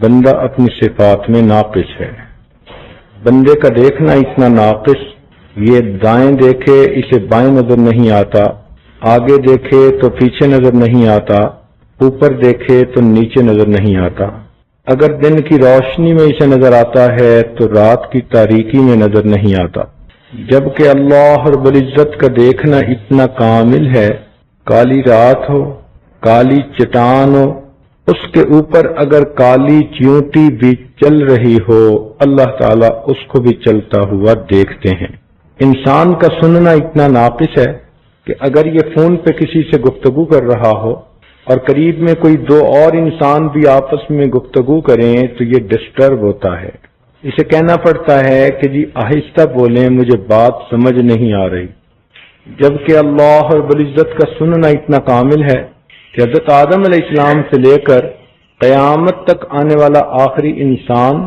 بندہ اپنی صفات میں ناقص ہے. بندے کا دیکھنا اتنا ناقص، یہ دائیں دیکھے اسے بائیں نظر نہیں آتا، آگے دیکھے تو پیچھے نظر نہیں آتا، اوپر دیکھے تو نیچے نظر نہیں آتا. اگر دن کی روشنی میں اسے نظر آتا ہے تو رات کی تاریکی میں نظر نہیں آتا. جبکہ اللہ رب العزت کا دیکھنا اتنا کامل ہے، کالی رات ہو، کالی چٹان ہو، اس کے اوپر اگر کالی چیونٹی بھی چل رہی ہو، اللہ تعالیٰ اس کو بھی چلتا ہوا دیکھتے ہیں. انسان کا سننا اتنا ناقص ہے کہ اگر یہ فون پہ کسی سے گفتگو کر رہا ہو اور قریب میں کوئی دو اور انسان بھی آپس میں گفتگو کریں تو یہ ڈسٹرب ہوتا ہے. اسے کہنا پڑتا ہے کہ جی آہستہ بولیں، مجھے بات سمجھ نہیں آ رہی. جبکہ اللہ رب العزت کا سننا اتنا کامل ہے کہ حضرت آدم علیہ السلام سے لے کر قیامت تک آنے والا آخری انسان،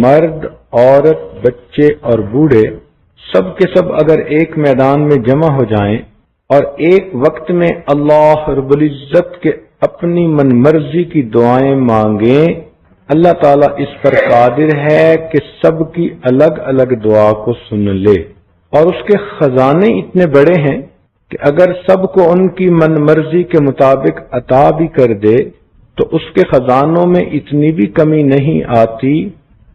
مرد، عورت، بچے اور بوڑھے، سب کے سب اگر ایک میدان میں جمع ہو جائیں اور ایک وقت میں اللہ رب العزت کے اپنی من مرضی کی دعائیں مانگیں، اللہ تعالیٰ اس پر قادر ہے کہ سب کی الگ الگ دعا کو سن لے. اور اس کے خزانے اتنے بڑے ہیں کہ اگر سب کو ان کی من مرضی کے مطابق عطا بھی کر دے تو اس کے خزانوں میں اتنی بھی کمی نہیں آتی.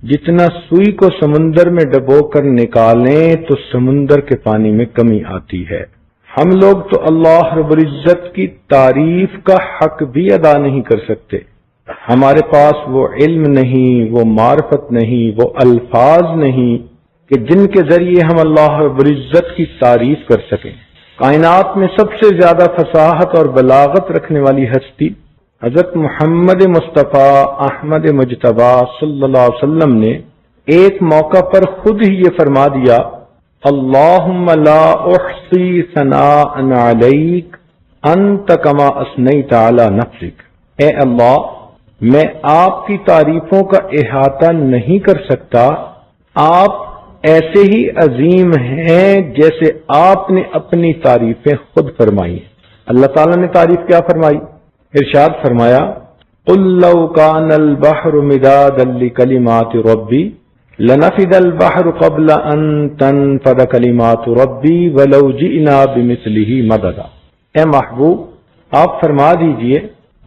جتنا سوئی کو سمندر میں ڈبو کر نکالیں تو سمندر کے پانی میں کمی آتی ہے. ہم لوگ تو اللہ رب العزت کی تعریف کا حق بھی ادا نہیں کر سکتے. ہمارے پاس وہ علم نہیں، وہ معرفت نہیں، وہ الفاظ نہیں کہ جن کے ذریعے ہم اللہ رب العزت کی تعریف کر سکیں. کائنات میں سب سے زیادہ فصاحت اور بلاغت رکھنے والی ہستی حضرت محمد مصطفیٰ احمد مجتبیٰ صلی اللہ علیہ وسلم نے ایک موقع پر خود ہی یہ فرما دیا، اللہم لا احصی ثناء علیک انت کما اثنیت علی نفسک. اے اللہ، میں آپ کی تعریفوں کا احاطہ نہیں کر سکتا، آپ ایسے ہی عظیم ہیں جیسے آپ نے اپنی تعریفیں خود فرمائی. اللہ تعالیٰ نے تعریف کیا فرمائی؟ ارشاد فرمایا، قل لو کان البحر مدادا لکلمات ربی لنفد البحر قبل ان تنفد کلمات ربی ولو جئنا بمثلہ مددا. اے محبوب، آپ فرما دیجئے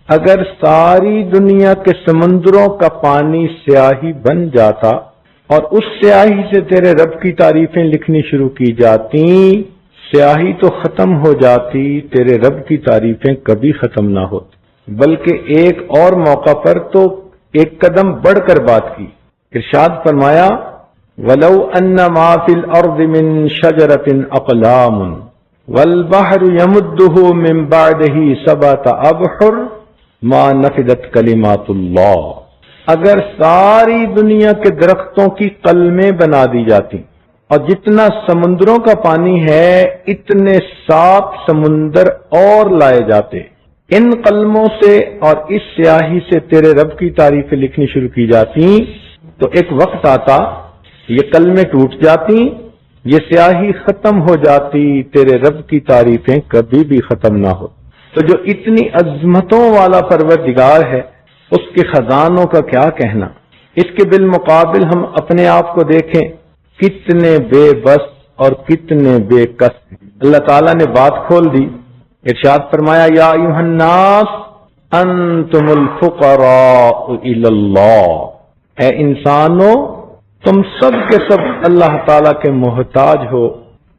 اگر ساری دنیا کے سمندروں کا پانی سیاہی بن جاتا اور اس سیاہی سے تیرے رب کی تعریفیں لکھنی شروع کی جاتی، سیاہی تو ختم ہو جاتی، تیرے رب کی تعریفیں کبھی ختم نہ ہوتی. بلکہ ایک اور موقع پر تو ایک قدم بڑھ کر بات کی. ارشاد فرمایا، وَلَوْ أَنَّ مَا فِي الْأَرْضِ مِن شَجَرَةٍ أَقْلَامٌ وَالْبَحْرُ يَمُدُّهُ مِن بَعْدِهِ سَبْعَةَ أَبْحُرٍ مَا نَفِدَتْ كَلِمَاتُ اللَّهِ. اگر ساری دنیا کے درختوں کی قلمیں بنا دی جاتی اور جتنا سمندروں کا پانی ہے اتنے 7 سمندر اور لائے جاتے، ان قلموں سے اور اس سیاہی سے تیرے رب کی تعریفیں لکھنی شروع کی جاتی تو ایک وقت آتا یہ قلمیں ٹوٹ جاتی، یہ سیاہی ختم ہو جاتی، تیرے رب کی تعریفیں کبھی بھی ختم نہ ہو. تو جو اتنی عظمتوں والا پروردگار ہے اس کے خزانوں کا کیا کہنا. اس کے بالمقابل ہم اپنے آپ کو دیکھیں، کتنے بے بس اور کتنے بے کس. اللہ تعالیٰ نے بات کھول دی. ارشاد فرمایا، یا ایھا الناس انتم الفقراء الی اللہ. اے انسانو، تم سب کے سب اللہ تعالیٰ کے محتاج ہو.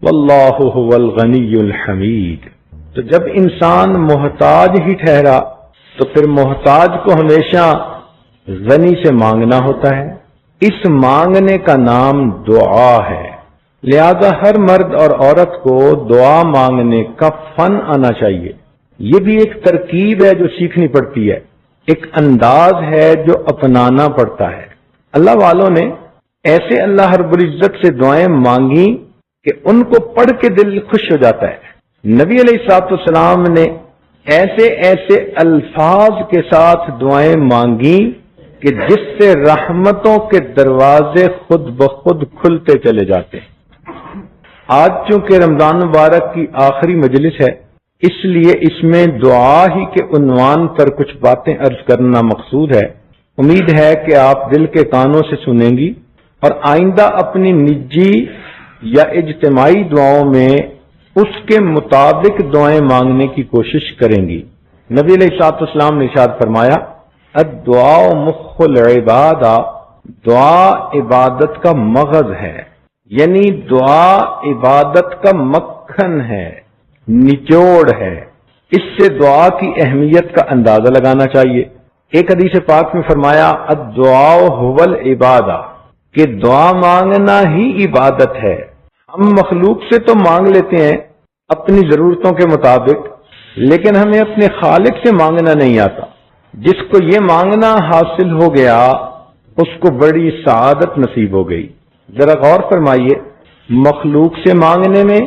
واللہ هو الغنی الحمید. تو جب انسان محتاج ہی ٹھہرا تو پھر محتاج کو ہمیشہ غنی سے مانگنا ہوتا ہے. اس مانگنے کا نام دعا ہے. لہذا ہر مرد اور عورت کو دعا مانگنے کا فن آنا چاہیے. یہ بھی ایک ترکیب ہے جو سیکھنی پڑتی ہے، ایک انداز ہے جو اپنانا پڑتا ہے. اللہ والوں نے ایسے اللہ رب العزت سے دعائیں مانگی کہ ان کو پڑھ کے دل خوش ہو جاتا ہے. نبی علیہ الصلوۃ والسلام نے ایسے ایسے الفاظ کے ساتھ دعائیں مانگی کہ جس سے رحمتوں کے دروازے خود بخود کھلتے چلے جاتے ہیں. آج چونکہ رمضان مبارک کی آخری مجلس ہے، اس لیے اس میں دعا ہی کے عنوان پر کچھ باتیں عرض کرنا مقصود ہے. امید ہے کہ آپ دل کے کانوں سے سنیں گی اور آئندہ اپنی نجی یا اجتماعی دعاؤں میں اس کے مطابق دعائیں مانگنے کی کوشش کریں گی۔ نبی علیہ الصلوۃ والسلام نے ارشاد فرمایا، الدعاء مخ العبادہ، دعا عبادت کا مغز ہے، یعنی دعا عبادت کا مکھن ہے، نچوڑ ہے۔ اس سے دعا کی اہمیت کا اندازہ لگانا چاہیے۔ ایک حدیث پاک میں فرمایا، الدعاء هو العبادہ، کہ دعا مانگنا ہی عبادت ہے۔ ہم مخلوق سے تو مانگ لیتے ہیں اپنی ضرورتوں کے مطابق، لیکن ہمیں اپنے خالق سے مانگنا نہیں آتا۔ جس کو یہ مانگنا حاصل ہو گیا اس کو بڑی سعادت نصیب ہو گئی۔ ذرا غور فرمائیے، مخلوق سے مانگنے میں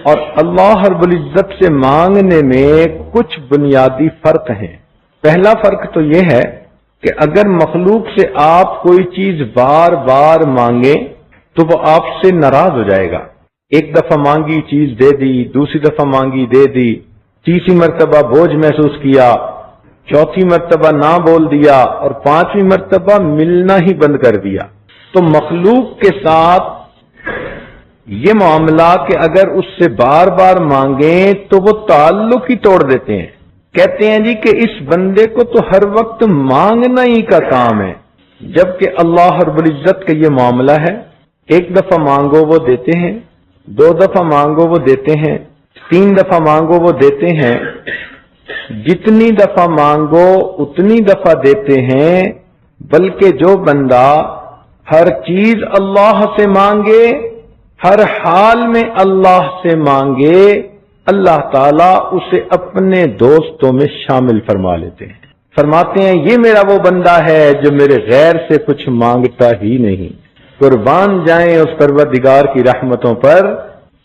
اور اللہ رب العزت سے مانگنے میں کچھ بنیادی فرق ہیں۔ پہلا فرق تو یہ ہے کہ اگر مخلوق سے آپ کوئی چیز بار بار مانگیں تو وہ آپ سے ناراض ہو جائے گا۔ ایک دفعہ مانگی چیز دے دی، دوسری دفعہ مانگی دے دی، تیسری مرتبہ بوجھ محسوس کیا، چوتھی مرتبہ نہ بول دیا اور پانچویں مرتبہ ملنا ہی بند کر دیا۔ تو مخلوق کے ساتھ یہ معاملہ کہ اگر اس سے بار بار مانگیں تو وہ تعلق ہی توڑ دیتے ہیں۔ کہتے ہیں جی کہ اس بندے کو تو ہر وقت مانگنا ہی کا کام ہے، جبکہ اللہ رب العزت کا یہ معاملہ ہے، ایک دفعہ مانگو وہ دیتے ہیں، دو دفعہ مانگو وہ دیتے ہیں، تین دفعہ مانگو وہ دیتے ہیں، جتنی دفعہ مانگو اتنی دفعہ دیتے ہیں۔ بلکہ جو بندہ ہر چیز اللہ سے مانگے، ہر حال میں اللہ سے مانگے، اللہ تعالیٰ اسے اپنے دوستوں میں شامل فرما لیتے ہیں۔ فرماتے ہیں یہ میرا وہ بندہ ہے جو میرے غیر سے کچھ مانگتا ہی نہیں۔ قربان جائیں اس پروردگار کی رحمتوں پر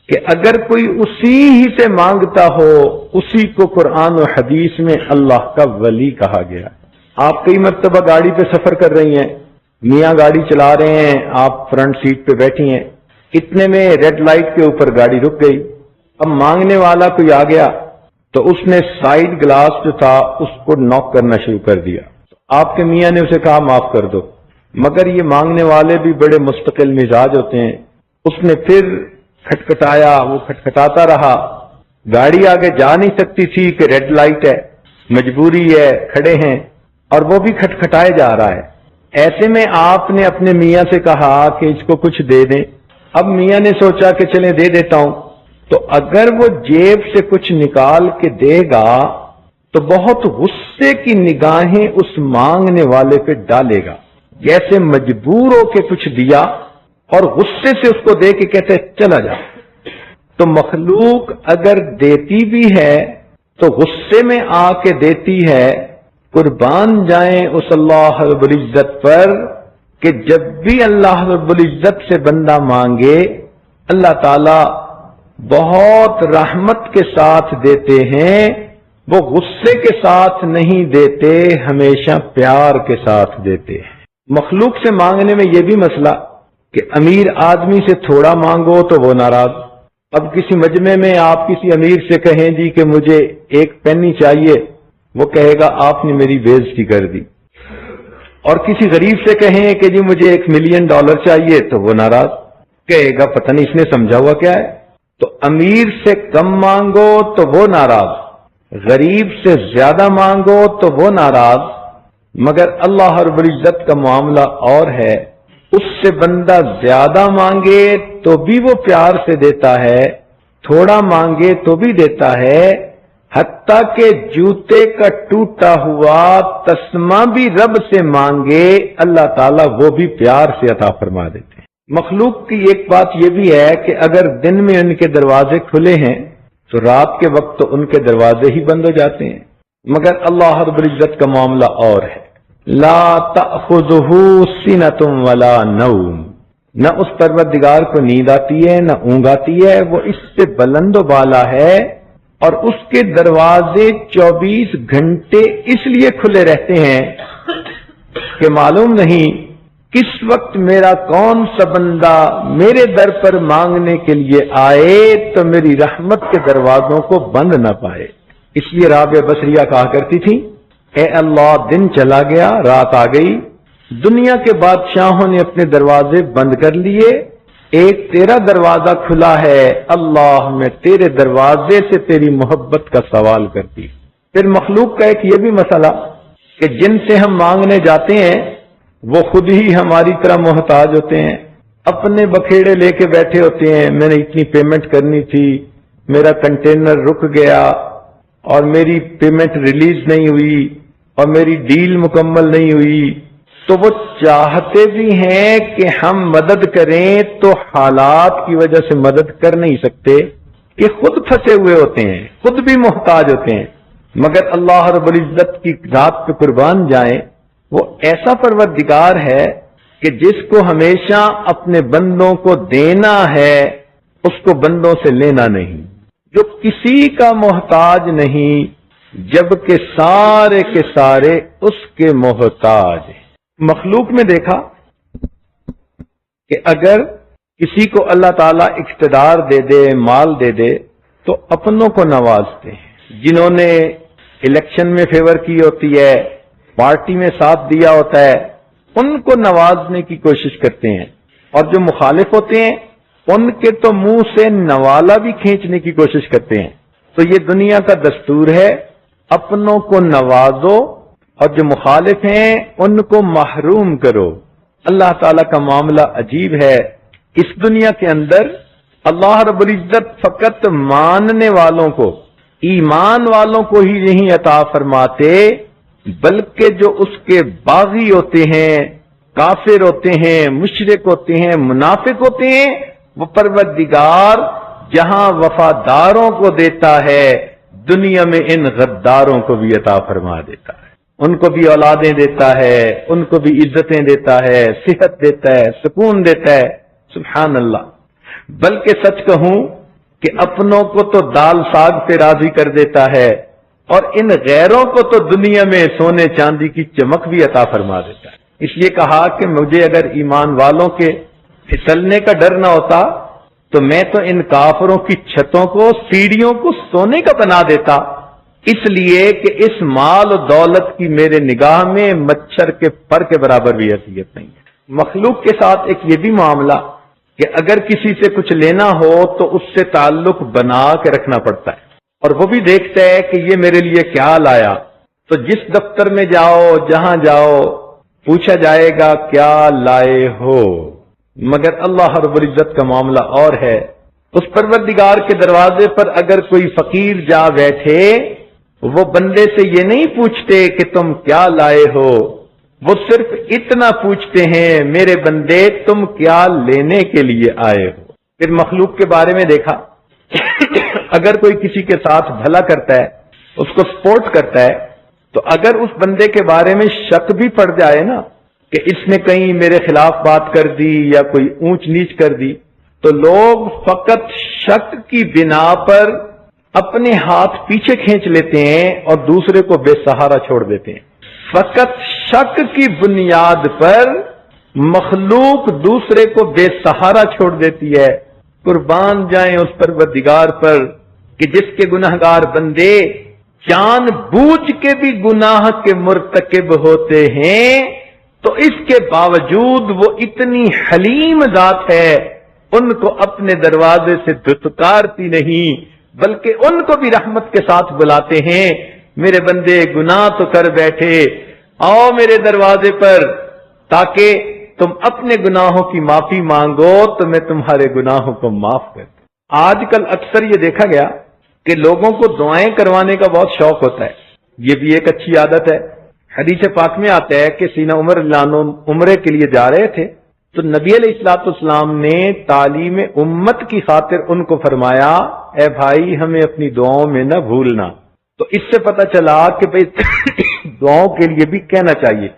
کہ اگر کوئی اسی ہی سے مانگتا ہو، اسی کو قرآن و حدیث میں اللہ کا ولی کہا گیا۔ آپ کئی مرتبہ گاڑی پہ سفر کر رہی ہیں، میاں گاڑی چلا رہے ہیں، آپ فرنٹ سیٹ پہ بیٹھی ہیں، اتنے میں ریڈ لائٹ کے اوپر گاڑی رک گئی۔ اب مانگنے والا کوئی آ گیا تو اس نے سائیڈ گلاس جو تھا اس کو ناک کرنا شروع کر دیا۔ آپ کے میاں نے اسے کہا معاف کر دو، مگر یہ مانگنے والے بھی بڑے مستقل مزاج ہوتے ہیں۔ اس نے پھر کھٹکھٹایا، وہ کھٹکھٹاتا رہا، گاڑی آگے جا نہیں سکتی تھی کہ ریڈ لائٹ ہے، مجبوری ہے، کھڑے ہیں، اور وہ بھی کھٹکھٹائے جا رہا ہے۔ ایسے میں آپ نے اپنے میاں سے کہا کہ اس کو کچھ دے دیں۔ اب میاں نے سوچا کہ چلیں دے دیتا ہوں، تو اگر وہ جیب سے کچھ نکال کے دے گا تو بہت غصے کی نگاہیں اس مانگنے والے پہ ڈالے گا، جیسے مجبور ہو کے کچھ دیا اور غصے سے اس کو دے کے کہتے چلا جا۔ تو مخلوق اگر دیتی بھی ہے تو غصے میں آ کے دیتی ہے۔ قربان جائیں اس اللہ رب العزت پر کہ جب بھی اللہ رب العزت سے بندہ مانگے اللہ تعالی بہت رحمت کے ساتھ دیتے ہیں، وہ غصے کے ساتھ نہیں دیتے، ہمیشہ پیار کے ساتھ دیتے ہیں۔ مخلوق سے مانگنے میں یہ بھی مسئلہ کہ امیر آدمی سے تھوڑا مانگو تو وہ ناراض۔ اب کسی مجمع میں آپ کسی امیر سے کہیں جی کہ مجھے ایک پینی چاہیے، وہ کہے گا آپ نے میری بےعزتی کر دی۔ اور کسی غریب سے کہیں کہ جی مجھے $1 ملین چاہیے تو وہ ناراض، کہے گا پتہ نہیں اس نے سمجھا ہوا کیا ہے۔ تو امیر سے کم مانگو تو وہ ناراض، غریب سے زیادہ مانگو تو وہ ناراض۔ مگر اللہ رب العزت کا معاملہ اور ہے، اس سے بندہ زیادہ مانگے تو بھی وہ پیار سے دیتا ہے، تھوڑا مانگے تو بھی دیتا ہے، حتیٰ کہ جوتے کا ٹوٹا ہوا تسمہ بھی رب سے مانگے اللہ تعالیٰ وہ بھی پیار سے عطا فرما دیتے ہیں۔ مخلوق کی ایک بات یہ بھی ہے کہ اگر دن میں ان کے دروازے کھلے ہیں تو رات کے وقت تو ان کے دروازے ہی بند ہو جاتے ہیں، مگر اللہ رب العزت کا معاملہ اور ہے۔ لا تأخذہ سنۃ ولا نوم، نہ اس پروردگار کو نیند آتی ہے نہ اونگ آتی ہے، وہ اس سے بلند و بالا ہے، اور اس کے دروازے 24 گھنٹے اس لیے کھلے رہتے ہیں کہ معلوم نہیں کس وقت میرا کون سا بندہ میرے در پر مانگنے کے لیے آئے تو میری رحمت کے دروازوں کو بند نہ پائے۔ اس لیے رابعہ بصریہ کہا کرتی تھی اے اللہ دن چلا گیا، رات آ گئی، دنیا کے بادشاہوں نے اپنے دروازے بند کر لیے، ایک تیرا دروازہ کھلا ہے، اللہ میں تیرے دروازے سے تیری محبت کا سوال کرتی۔ پھر مخلوق کا ایک یہ بھی مسئلہ کہ جن سے ہم مانگنے جاتے ہیں وہ خود ہی ہماری طرح محتاج ہوتے ہیں، اپنے بکھیڑے لے کے بیٹھے ہوتے ہیں، میں نے اتنی پیمنٹ کرنی تھی، میرا کنٹینر رک گیا اور میری پیمنٹ ریلیز نہیں ہوئی اور میری ڈیل مکمل نہیں ہوئی، تو وہ چاہتے بھی ہیں کہ ہم مدد کریں تو حالات کی وجہ سے مدد کر نہیں سکتے کہ خود پھنسے ہوئے ہوتے ہیں، خود بھی محتاج ہوتے ہیں۔ مگر اللہ رب العزت کی ذات پہ قربان جائیں، وہ ایسا پروردگار ہے کہ جس کو ہمیشہ اپنے بندوں کو دینا ہے، اس کو بندوں سے لینا نہیں، جو کسی کا محتاج نہیں جبکہ سارے کے سارے اس کے محتاج ہیں۔ مخلوق میں دیکھا کہ اگر کسی کو اللہ تعالیٰ اقتدار دے دے، مال دے دے، تو اپنوں کو نوازتے ہیں، جنہوں نے الیکشن میں فیور کی ہوتی ہے، پارٹی میں ساتھ دیا ہوتا ہے، ان کو نوازنے کی کوشش کرتے ہیں، اور جو مخالف ہوتے ہیں ان کے تو منہ سے نوالا بھی کھینچنے کی کوشش کرتے ہیں۔ تو یہ دنیا کا دستور ہے، اپنوں کو نوازو اور جو مخالف ہیں ان کو محروم کرو۔ اللہ تعالیٰ کا معاملہ عجیب ہے، اس دنیا کے اندر اللہ رب العزت فقط ماننے والوں کو، ایمان والوں کو ہی نہیں عطا فرماتے، بلکہ جو اس کے باغی ہوتے ہیں، کافر ہوتے ہیں، مشرک ہوتے ہیں، منافق ہوتے ہیں، وہ پروردگار جہاں وفاداروں کو دیتا ہے، دنیا میں ان غداروں کو بھی عطا فرما دیتا ہے، ان کو بھی اولادیں دیتا ہے، ان کو بھی عزتیں دیتا ہے، صحت دیتا ہے، سکون دیتا ہے، سبحان اللہ۔ بلکہ سچ کہوں کہ اپنوں کو تو دال ساگ پہ راضی کر دیتا ہے، اور ان غیروں کو تو دنیا میں سونے چاندی کی چمک بھی عطا فرما دیتا ہے۔ اس لیے کہا کہ مجھے اگر ایمان والوں کے پھسلنے کا ڈر نہ ہوتا تو میں تو ان کافروں کی چھتوں کو، سیڑھیوں کو سونے کا بنا دیتا، اس لیے کہ اس مال و دولت کی میرے نگاہ میں مچھر کے پر کے برابر بھی حیثیت نہیں ہے۔ مخلوق کے ساتھ ایک یہ بھی معاملہ کہ اگر کسی سے کچھ لینا ہو تو اس سے تعلق بنا کے رکھنا پڑتا ہے، اور وہ بھی دیکھتا ہے کہ یہ میرے لیے کیا لایا۔ تو جس دفتر میں جاؤ، جہاں جاؤ، پوچھا جائے گا کیا لائے ہو۔ مگر اللہ رب العزت کا معاملہ اور ہے، اس پروردگار کے دروازے پر اگر کوئی فقیر جا بیٹھے، وہ بندے سے یہ نہیں پوچھتے کہ تم کیا لائے ہو، وہ صرف اتنا پوچھتے ہیں میرے بندے تم کیا لینے کے لیے آئے ہو۔ پھر مخلوق کے بارے میں دیکھا، اگر کوئی کسی کے ساتھ بھلا کرتا ہے، اس کو سپورٹ کرتا ہے، تو اگر اس بندے کے بارے میں شک بھی پڑ جائے نا کہ اس نے کہیں میرے خلاف بات کر دی یا کوئی اونچ نیچ کر دی، تو لوگ فقط شک کی بنا پر اپنے ہاتھ پیچھے کھینچ لیتے ہیں اور دوسرے کو بے سہارا چھوڑ دیتے ہیں۔ فقط شک کی بنیاد پر مخلوق دوسرے کو بے سہارا چھوڑ دیتی ہے۔ قربان جائیں اس پروردگار پر کہ جس کے گناہگار بندے جان بوجھ کے بھی گناہ کے مرتکب ہوتے ہیں، تو اس کے باوجود وہ اتنی حلیم ذات ہے، ان کو اپنے دروازے سے دھتکارتی نہیں، بلکہ ان کو بھی رحمت کے ساتھ بلاتے ہیں، میرے بندے گناہ تو کر بیٹھے، آؤ میرے دروازے پر تاکہ تم اپنے گناہوں کی معافی مانگو تو میں تمہارے گناہوں کو معاف کر دوں۔ آج کل اکثر یہ دیکھا گیا کہ لوگوں کو دعائیں کروانے کا بہت شوق ہوتا ہے، یہ بھی ایک اچھی عادت ہے۔ حدیث پاک میں آتا ہے کہ سیدنا عمر رضی اللہ عنہ عمرے کے لیے جا رہے تھے، تو نبی علیہ الصلوۃ والسلام نے تعلیم امت کی خاطر ان کو فرمایا، اے بھائی ہمیں اپنی دعاؤں میں نہ بھولنا۔ تو اس سے پتہ چلا کہ بھئی دعاؤں کے لیے بھی کہنا چاہیے،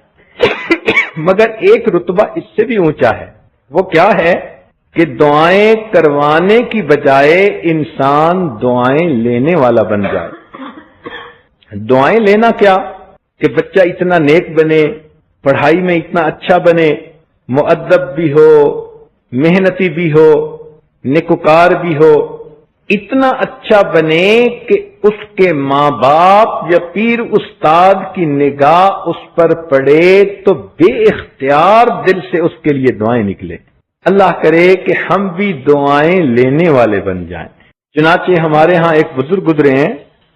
مگر ایک رتبہ اس سے بھی اونچا ہے، وہ کیا ہے کہ دعائیں کروانے کی بجائے انسان دعائیں لینے والا بن جائے۔ دعائیں لینا کیا کہ بچہ اتنا نیک بنے، پڑھائی میں اتنا اچھا بنے، مؤدب بھی ہو، محنتی بھی ہو، نیکوکار بھی ہو، اتنا اچھا بنے کہ اس کے ماں باپ یا پیر استاد کی نگاہ اس پر پڑے تو بے اختیار دل سے اس کے لیے دعائیں نکلے. اللہ کرے کہ ہم بھی دعائیں لینے والے بن جائیں. چنانچہ ہمارے ہاں ایک بزرگ گزرے ہیں،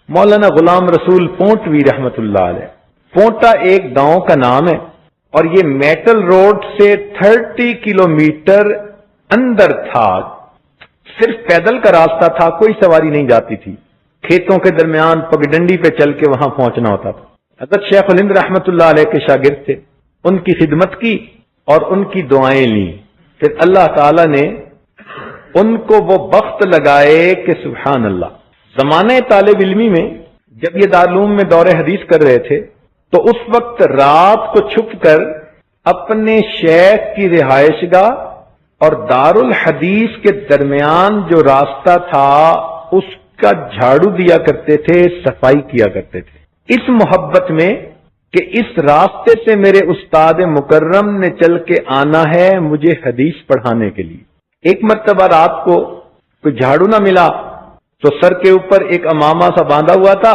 مولانا غلام رسول پونٹوی رحمت اللہ علیہ. پونٹا ایک گاؤں کا نام ہے اور یہ میٹل روڈ سے 30 کلومیٹر اندر تھا. صرف پیدل کا راستہ تھا، کوئی سواری نہیں جاتی تھی. کھیتوں کے درمیان پگڈنڈی پہ چل کے وہاں پہنچنا ہوتا تھا. حضرت شیخ الہند رحمت اللہ علیہ کے شاگرد تھے، ان کی خدمت کی اور ان کی دعائیں لیں. پھر اللہ تعالی نے ان کو وہ بخت لگائے کہ سبحان اللہ. زمانے طالب علمی میں جب یہ دارالعلوم میں دور حدیث کر رہے تھے تو اس وقت رات کو چھپ کر اپنے شیخ کی رہائش گاہ اور دارالحدیث کے درمیان جو راستہ تھا اس کا جھاڑو دیا کرتے تھے، صفائی کیا کرتے تھے، اس محبت میں کہ اس راستے سے میرے استاد مکرم نے چل کے آنا ہے مجھے حدیث پڑھانے کے لیے. ایک مرتبہ رات کو کوئی جھاڑو نہ ملا تو سر کے اوپر ایک امامہ سا باندھا ہوا تھا،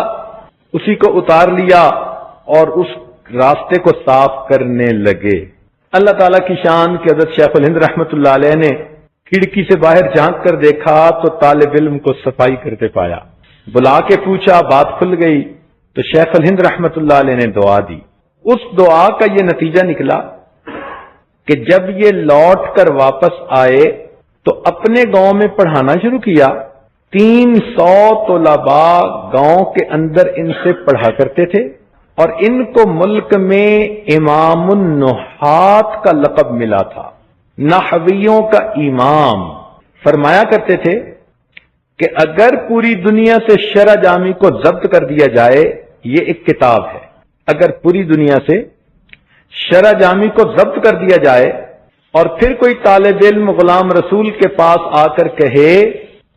اسی کو اتار لیا اور اس راستے کو صاف کرنے لگے. اللہ تعالیٰ کی شان کہ حضرت شیخ الہند رحمت اللہ علیہ نے کھڑکی سے باہر جھانک کر دیکھا تو طالب علم کو صفائی کرتے پایا. بلا کے پوچھا، بات کھل گئی تو شیخ الہند رحمت اللہ علیہ نے دعا دی. اس دعا کا یہ نتیجہ نکلا کہ جب یہ لوٹ کر واپس آئے تو اپنے گاؤں میں پڑھانا شروع کیا. 300 طلباء گاؤں کے اندر ان سے پڑھا کرتے تھے اور ان کو ملک میں امام النحات کا لقب ملا تھا، نحویوں کا امام. فرمایا کرتے تھے کہ اگر پوری دنیا سے شرح جامی کو ضبط کر دیا جائے، یہ ایک کتاب ہے، اگر پوری دنیا سے شرح جامی کو ضبط کر دیا جائے اور پھر کوئی طالب علم غلام رسول کے پاس آ کر کہے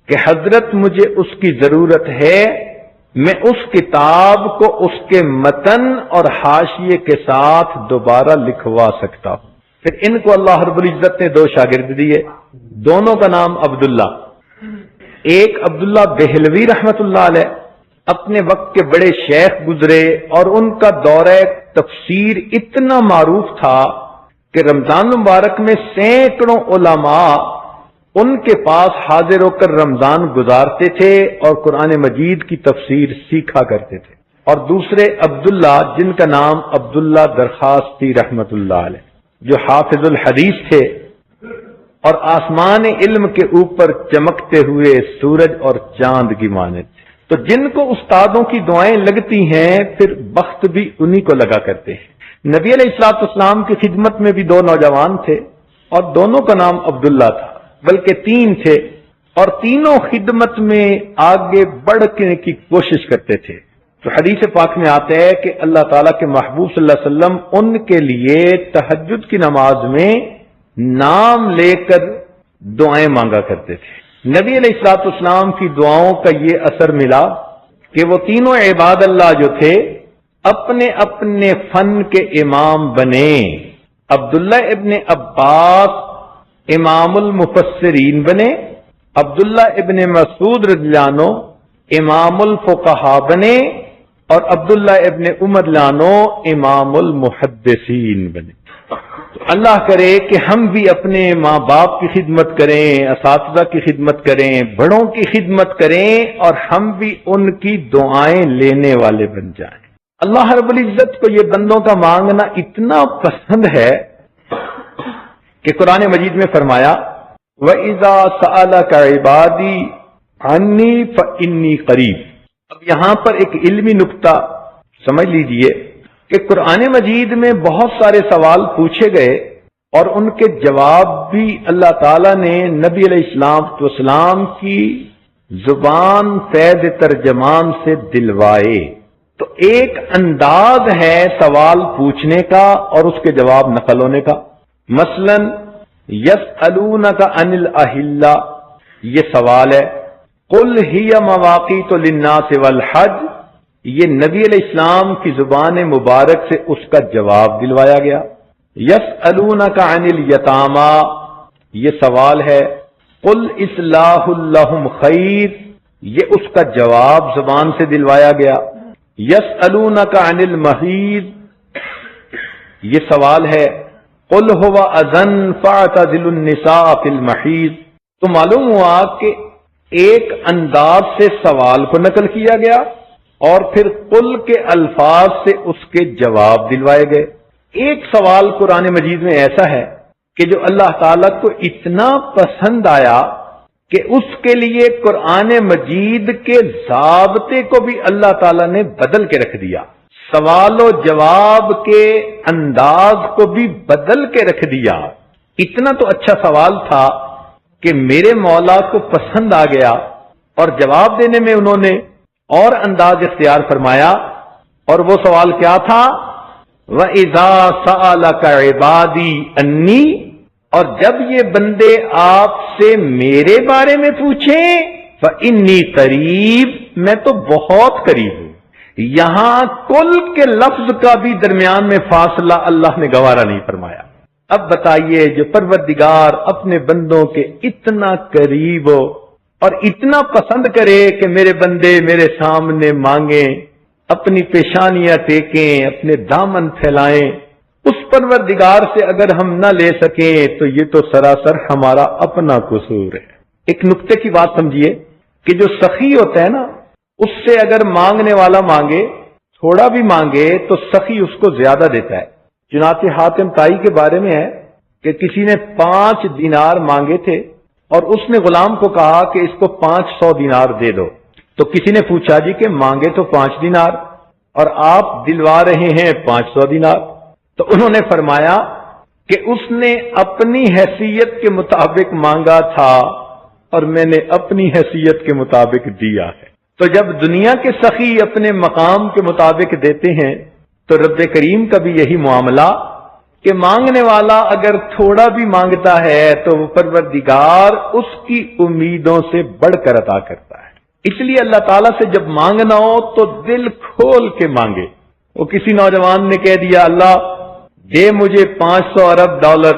کہ حضرت مجھے اس کی ضرورت ہے، میں اس کتاب کو اس کے متن اور حاشیے کے ساتھ دوبارہ لکھوا سکتا ہوں. پھر ان کو اللہ رب العزت نے 2 شاگرد دیے، دونوں کا نام عبداللہ. ایک عبداللہ دہلوی رحمت اللہ علیہ اپنے وقت کے بڑے شیخ گزرے اور ان کا دورہ تفسیر اتنا معروف تھا کہ رمضان مبارک میں سینکڑوں علماء ان کے پاس حاضر ہو کر رمضان گزارتے تھے اور قرآن مجید کی تفسیر سیکھا کرتے تھے. اور دوسرے عبداللہ جن کا نام عبداللہ درخواستی رحمت اللہ علیہ، جو حافظ الحدیث تھے اور آسمان علم کے اوپر چمکتے ہوئے سورج اور چاند کی مانند تھے. تو جن کو استادوں کی دعائیں لگتی ہیں پھر بخت بھی انہی کو لگا کرتے ہیں. نبی علیہ الصلوۃ والسلام کی خدمت میں بھی 2 نوجوان تھے اور دونوں کا نام عبداللہ تھا، بلکہ 3 تھے اور تینوں خدمت میں آگے بڑھنے کی کوشش کرتے تھے. تو حدیث پاک میں آتا ہے کہ اللہ تعالیٰ کے محبوب صلی اللہ علیہ وسلم ان کے لیے تہجد کی نماز میں نام لے کر دعائیں مانگا کرتے تھے. نبی علیہ الصلوۃ والسلام کی دعاؤں کا یہ اثر ملا کہ وہ تینوں عباد اللہ جو تھے اپنے اپنے فن کے امام بنے. عبداللہ ابن عباس امام المفسرین بنے، عبداللہ ابن مسعود رضی اللہ عنہ امام الفقہاء بنے اور عبداللہ ابن عمر رضی اللہ عنہ امام المحدثین بنے. تو اللہ کرے کہ ہم بھی اپنے ماں باپ کی خدمت کریں، اساتذہ کی خدمت کریں، بڑوں کی خدمت کریں اور ہم بھی ان کی دعائیں لینے والے بن جائیں. اللہ رب العزت کو یہ بندوں کا مانگنا اتنا پسند ہے کہ قرآن مجید میں فرمایا وَإِذَا سَأَلَكَ عِبَادِي عَنِّي فَإِنِّي قَرِيبٌ. اب یہاں پر ایک علمی نکتہ سمجھ لیجئے کہ قرآن مجید میں بہت سارے سوال پوچھے گئے اور ان کے جواب بھی اللہ تعالیٰ نے نبی علیہ السلام کی زبان فیض ترجمان سے دلوائے. تو ایک انداز ہے سوال پوچھنے کا اور اس کے جواب نقل ہونے کا. مثلا یسألونک عن الاہلہ، یہ سوال ہے. قل ہی مواقیت للناس والحج، یہ نبی علیہ السلام کی زبان مبارک سے اس کا جواب دلوایا گیا. یسألونک عن الیتامی، یہ سوال ہے. قل اصلاح لہم خیر، یہ اس کا جواب زبان سے دلوایا گیا۔ یسألونک عن المحیض، یہ سوال ہے، قل هو اذن فاعتزلوا النساء فی المحیض۔ تو معلوم ہوا کہ ایک انداز سے سوال کو نقل کیا گیا اور پھر قل کے الفاظ سے اس کے جواب دلوائے گئے۔ ایک سوال قرآن مجید میں ایسا ہے کہ جو اللہ تعالیٰ کو اتنا پسند آیا کہ اس کے لیے قرآن مجید کے ضابطے کو بھی اللہ تعالیٰ نے بدل کے رکھ دیا، سوال و جواب کے انداز کو بھی بدل کے رکھ دیا۔ اتنا تو اچھا سوال تھا کہ میرے مولا کو پسند آ گیا، اور جواب دینے میں انہوں نے اور انداز اختیار فرمایا، اور وہ سوال کیا تھا؟ وَإِذَا سَأَلَكَ عِبَادِي أَنِّي، اور جب یہ بندے آپ سے میرے بارے میں پوچھیں، فَإِنِّي قریب، میں تو بہت قریب ہوں۔ یہاں کل کے لفظ کا بھی درمیان میں فاصلہ اللہ نے گوارا نہیں فرمایا۔ اب بتائیے، جو پروردگار اپنے بندوں کے اتنا قریب ہو اور اتنا پسند کرے کہ میرے بندے میرے سامنے مانگیں، اپنی پیشانیاں ٹیکیں، اپنے دامن پھیلائیں، اس پروردگار سے اگر ہم نہ لے سکیں تو یہ تو سراسر ہمارا اپنا قصور ہے۔ ایک نقطے کی بات سمجھیے کہ جو سخی ہوتا ہے نا، اس سے اگر مانگنے والا مانگے، تھوڑا بھی مانگے، تو سخی اس کو زیادہ دیتا ہے۔ چنانچہ حاتم طائی کے بارے میں ہے کہ کسی نے 5 دینار مانگے تھے اور اس نے غلام کو کہا کہ اس کو 500 دینار دے دو۔ تو کسی نے پوچھا جی کہ مانگے تو 5 دینار اور آپ دلوا رہے ہیں 500 دینار، تو انہوں نے فرمایا کہ اس نے اپنی حیثیت کے مطابق مانگا تھا اور میں نے اپنی حیثیت کے مطابق دیا ہے۔ تو جب دنیا کے سخی اپنے مقام کے مطابق دیتے ہیں تو رب کریم کا بھی یہی معاملہ کہ مانگنے والا اگر تھوڑا بھی مانگتا ہے تو وہ پروردگار اس کی امیدوں سے بڑھ کر عطا کرتا ہے۔ اس لیے اللہ تعالیٰ سے جب مانگنا ہو تو دل کھول کے مانگے۔ وہ کسی نوجوان نے کہہ دیا اللہ دے مجھے 500 ارب ڈالر،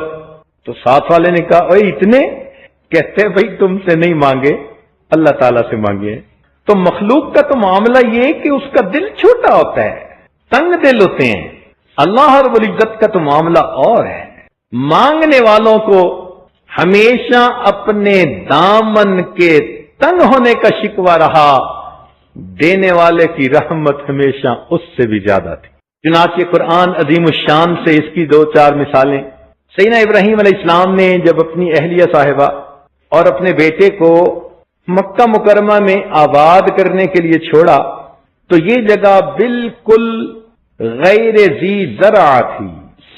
تو ساتھ والے نے کہا اوے اتنے؟ کہتے بھائی تم سے نہیں مانگے، اللہ تعالیٰ سے مانگے۔ تو مخلوق کا تو معاملہ یہ کہ اس کا دل چھوٹا ہوتا ہے، تنگ دل ہوتے ہیں۔ اللہ رب العزت کا تو معاملہ اور ہے، مانگنے والوں کو ہمیشہ اپنے دامن کے تنگ ہونے کا شکوہ رہا، دینے والے کی رحمت ہمیشہ اس سے بھی زیادہ تھی۔ چنانچہ قرآن عظیم الشان سے اس کی 2-4 مثالیں۔ سیدنا ابراہیم علیہ السلام نے جب اپنی اہلیہ صاحبہ اور اپنے بیٹے کو مکہ مکرمہ میں آباد کرنے کے لیے چھوڑا تو یہ جگہ بالکل غیر ذی زرع تھی،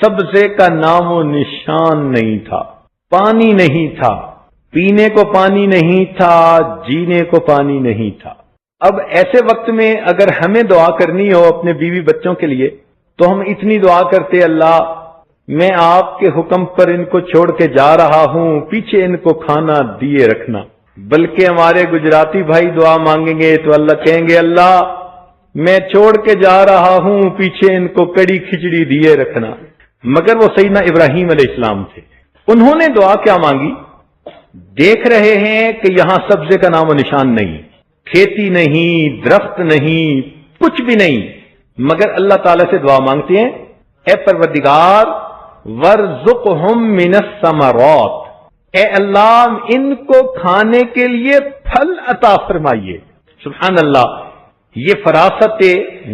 سبزے کا نام و نشان نہیں تھا، پانی نہیں تھا، پینے کو پانی نہیں تھا، جینے کو پانی نہیں تھا۔ اب ایسے وقت میں اگر ہمیں دعا کرنی ہو اپنے بیوی بچوں کے لیے تو ہم اتنی دعا کرتے اللہ میں آپ کے حکم پر ان کو چھوڑ کے جا رہا ہوں، پیچھے ان کو کھانا دیے رکھنا۔ بلکہ ہمارے گجراتی بھائی دعا مانگیں گے تو اللہ کہیں گے اللہ میں چھوڑ کے جا رہا ہوں، پیچھے ان کو کڑی کھچڑی دیے رکھنا۔ مگر وہ سیدنا ابراہیم علیہ السلام تھے، انہوں نے دعا کیا مانگی؟ دیکھ رہے ہیں کہ یہاں سبزے کا نام و نشان نہیں، کھیتی نہیں، درخت نہیں، کچھ بھی نہیں، مگر اللہ تعالیٰ سے دعا مانگتے ہیں اے پروردگار وَارْزُقْهُم مِّنَ الثَّمَرَاتِ، اے اللہ ان کو کھانے کے لیے پھل عطا فرمائیے۔ سبحان اللہ، یہ فراست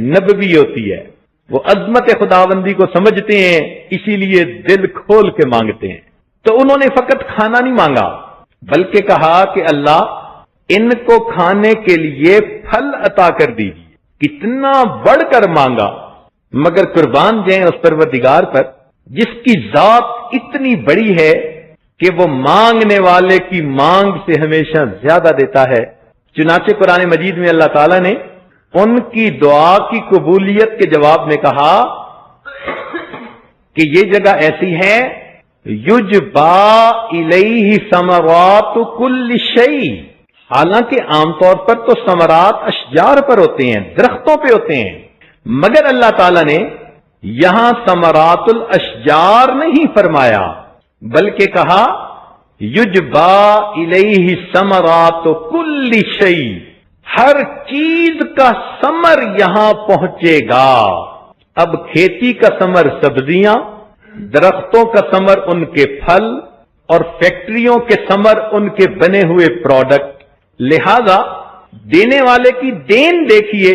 نبوی ہوتی ہے، وہ عظمت خداوندی کو سمجھتے ہیں، اسی لیے دل کھول کے مانگتے ہیں۔ تو انہوں نے فقط کھانا نہیں مانگا بلکہ کہا کہ اللہ ان کو کھانے کے لیے پھل عطا کر دیجیے۔ کتنا بڑھ کر مانگا، مگر قربان جائیں اس پروردگار پر جس کی ذات اتنی بڑی ہے کہ وہ مانگنے والے کی مانگ سے ہمیشہ زیادہ دیتا ہے۔ چنانچہ قرآن مجید میں اللہ تعالیٰ نے ان کی دعا کی قبولیت کے جواب میں کہا کہ یہ جگہ ایسی ہے یجبا الیہ ثمرات کل شیء، حالانکہ عام طور پر تو ثمرات اشجار پر ہوتے ہیں، درختوں پہ ہوتے ہیں، مگر اللہ تعالیٰ نے یہاں ثمرات الاشجار نہیں فرمایا بلکہ کہا یجبا الیہ ثمرات کل شیء، ہر چیز کا ثمر یہاں پہنچے گا۔ اب کھیتی کا ثمر سبزیاں، درختوں کا ثمر ان کے پھل، اور فیکٹریوں کے ثمر ان کے بنے ہوئے پروڈکٹ۔ لہذا دینے والے کی دین دیکھیے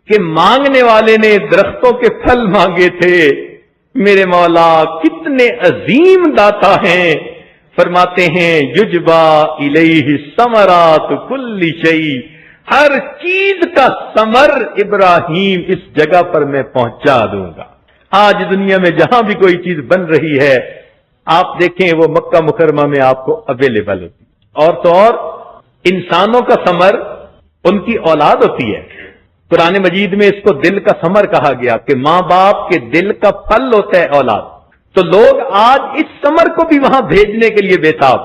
کہ مانگنے والے نے درختوں کے پھل مانگے تھے۔ میرے مولا کتنے عظیم داتا ہیں، فرماتے ہیں یجبا الیہ ثمرات کل شیء، ہر چیز کا ثمر ابراہیم اس جگہ پر میں پہنچا دوں گا۔ آج دنیا میں جہاں بھی کوئی چیز بن رہی ہے آپ دیکھیں وہ مکہ مکرمہ میں آپ کو اویلیبل ہوتی ہے۔ اور تو اور انسانوں کا ثمر ان کی اولاد ہوتی ہے۔ قرآن مجید میں اس کو دل کا ثمر کہا گیا کہ ماں باپ کے دل کا پھل ہوتا ہے اولاد۔ تو لوگ آج اس ثمر کو بھی وہاں بھیجنے کے لیے بےتاب،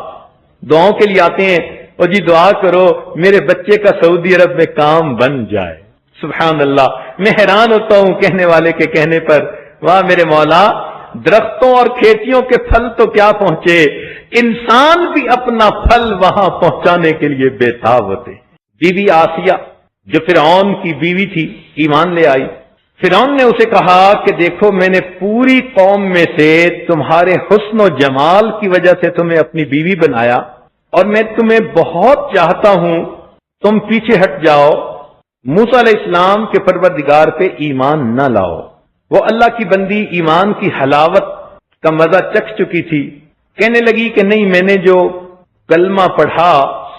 دعاؤں کے لیے آتے ہیں، اور جی دعا کرو میرے بچے کا سعودی عرب میں کام بن جائے۔ سبحان اللہ، میں حیران ہوتا ہوں کہنے والے کے کہنے پر، واہ میرے مولا، درختوں اور کھیتیوں کے پھل تو کیا پہنچے، انسان بھی اپنا پھل وہاں پہنچانے کے لیے بےتاب ہوتے۔ بی بی آسیہ جو فرعون کی بیوی تھی ایمان لے آئی۔ فرعون نے اسے کہا کہ دیکھو میں نے پوری قوم میں سے تمہارے حسن و جمال کی وجہ سے تمہیں اپنی بیوی بنایا، اور میں تمہیں بہت چاہتا ہوں، تم پیچھے ہٹ جاؤ، موسیٰ علیہ السلام کے پروردگار پہ ایمان نہ لاؤ۔ وہ اللہ کی بندی ایمان کی حلاوت کا مزہ چکھ چکی تھی، کہنے لگی کہ نہیں، میں نے جو کلمہ پڑھا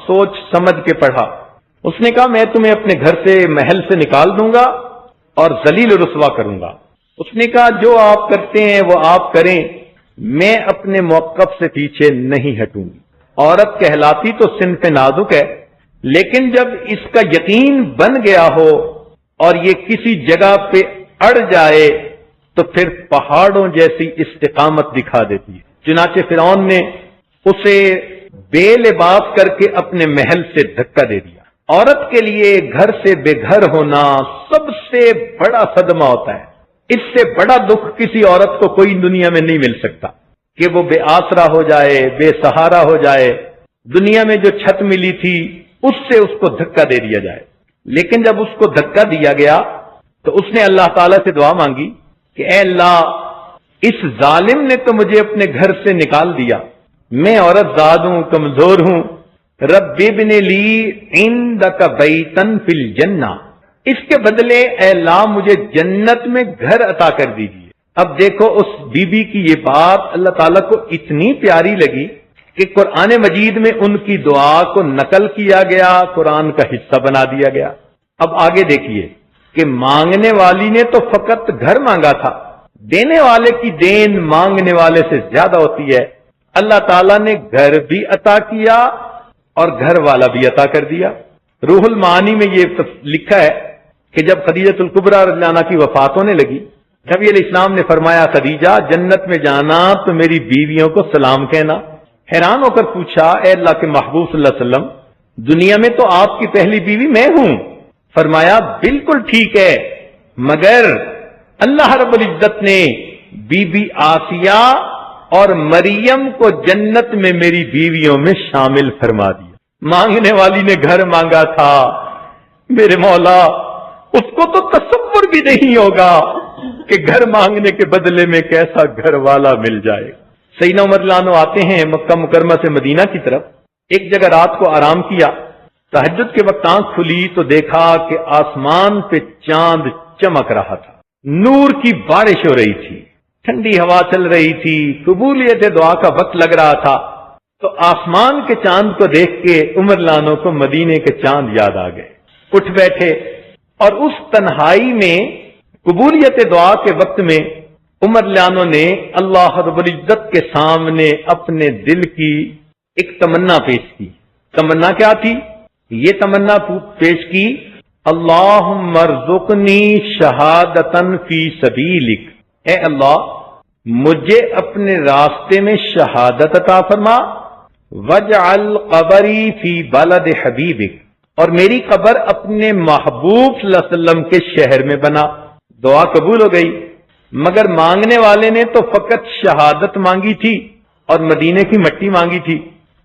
سوچ سمجھ کے پڑھا۔ اس نے کہا میں تمہیں اپنے گھر سے محل سے نکال دوں گا اور ذلیل و رسوا کروں گا۔ اس نے کہا جو آپ کرتے ہیں وہ آپ کریں، میں اپنے موقف سے پیچھے نہیں ہٹوں گی۔ عورت کہلاتی تو صنف نازک ہے، لیکن جب اس کا یقین بن گیا ہو اور یہ کسی جگہ پہ اڑ جائے تو پھر پہاڑوں جیسی استقامت دکھا دیتی ہے۔ چنانچہ فرعون نے اسے بے لباس کر کے اپنے محل سے دھکا دے دیا۔ عورت کے لیے گھر سے بے گھر ہونا سب سے بڑا صدمہ ہوتا ہے۔ اس سے بڑا دکھ کسی عورت کو کوئی دنیا میں نہیں مل سکتا کہ وہ بے آسرا ہو جائے، بے سہارا ہو جائے، دنیا میں جو چھت ملی تھی اس سے اس کو دھکا دے دیا جائے۔ لیکن جب اس کو دھکا دیا گیا تو اس نے اللہ تعالیٰ سے دعا مانگی کہ اے اللہ، اس ظالم نے تو مجھے اپنے گھر سے نکال دیا، میں عورت زاد ہوں، کمزور ہوں، رب ابن لی عندک بیتن فی الجنہ، اس کے بدلے اے اللہ مجھے جنت میں گھر عطا کر دیجیے۔ اب دیکھو اس بی بی کی یہ بات اللہ تعالیٰ کو اتنی پیاری لگی کہ قرآن مجید میں ان کی دعا کو نقل کیا گیا، قرآن کا حصہ بنا دیا گیا۔ اب آگے دیکھیے کہ مانگنے والی نے تو فقط گھر مانگا تھا، دینے والے کی دین مانگنے والے سے زیادہ ہوتی ہے۔ اللہ تعالیٰ نے گھر بھی عطا کیا اور گھر والا بھی عطا کر دیا۔ روح المعانی میں یہ لکھا ہے کہ جب خدیجہ الکبریٰ رضی اللہ عنہا کی وفات ہونے لگی، نبی علیہ السلام نے فرمایا خدیجہ جنت میں جانا تو میری بیویوں کو سلام کہنا۔ حیران ہو کر پوچھا اے اللہ کے محبوب صلی اللہ علیہ وسلم، دنیا میں تو آپ کی پہلی بیوی میں ہوں۔ فرمایا بالکل ٹھیک ہے، مگر اللہ رب العزت نے بی بی آسیہ اور مریم کو جنت میں میری بیویوں میں شامل فرما دیا۔ مانگنے والی نے گھر مانگا تھا، میرے مولا اس کو تو تصور بھی نہیں ہوگا کہ گھر مانگنے کے بدلے میں کیسا گھر والا مل جائے۔ سیدنا عمر رضی اللہ عنہ آتے ہیں مکہ مکرمہ سے مدینہ کی طرف، ایک جگہ رات کو آرام کیا، تہجد کے وقت آنکھ کھلی تو دیکھا کہ آسمان پہ چاند چمک رہا تھا، نور کی بارش ہو رہی تھی، ٹھنڈی ہوا چل رہی تھی، قبولیت دعا کا وقت لگ رہا تھا۔ تو آسمان کے چاند کو دیکھ کے عمر رضی اللہ عنہ کو مدینے کے چاند یاد آ گئے، اٹھ بیٹھے اور اس تنہائی میں قبولیت دعا کے وقت میں عمر رضی اللہ عنہ نے اللہ رب العزت کے سامنے اپنے دل کی ایک تمنا پیش کی۔ تمنا کیا تھی؟ یہ تمنا پیش کی اللہم ارزقنی شہادتن فی سبیلک، اے اللہ مجھے اپنے راستے میں شہادت عطا فرما، وجعل قبری فی بلد حبیبک، اور میری قبر اپنے محبوب صلی اللہ علیہ وسلم کے شہر میں بنا۔ دعا قبول ہو گئی، مگر مانگنے والے نے تو فقط شہادت مانگی تھی اور مدینے کی مٹی مانگی تھی۔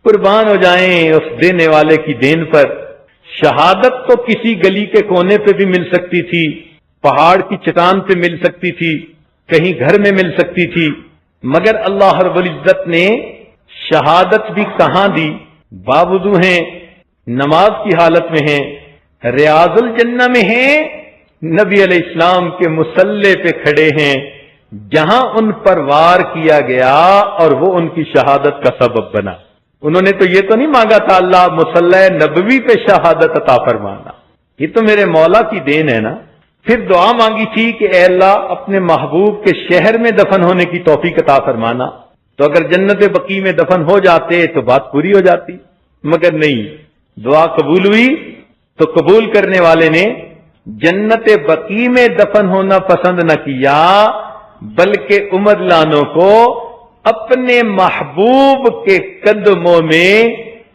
قربان ہو جائیں اس دینے والے کی دین پر۔ شہادت تو کسی گلی کے کونے پہ بھی مل سکتی تھی، پہاڑ کی چٹان پہ مل سکتی تھی، کہیں گھر میں مل سکتی تھی، مگر اللہ رب العزت نے شہادت بھی کہاں دی؟ باوضو ہیں، نماز کی حالت میں ہیں، ریاض الجنہ میں ہیں، نبی علیہ السلام کے مصلی پہ کھڑے ہیں، جہاں ان پر وار کیا گیا اور وہ ان کی شہادت کا سبب بنا۔ انہوں نے تو یہ تو نہیں مانگا تھا اللہ مصلی نبوی پہ شہادت عطا فرمانا، یہ تو میرے مولا کی دین ہے نا۔ پھر دعا مانگی تھی کہ اے اللہ اپنے محبوب کے شہر میں دفن ہونے کی توفیق عطا فرمانا، تو اگر جنت بقیع میں دفن ہو جاتے تو بات پوری ہو جاتی، مگر نہیں، دعا قبول ہوئی تو قبول کرنے والے نے جنت بقیع میں دفن ہونا پسند نہ کیا، بلکہ عمر لانوں کو اپنے محبوب کے قدموں میں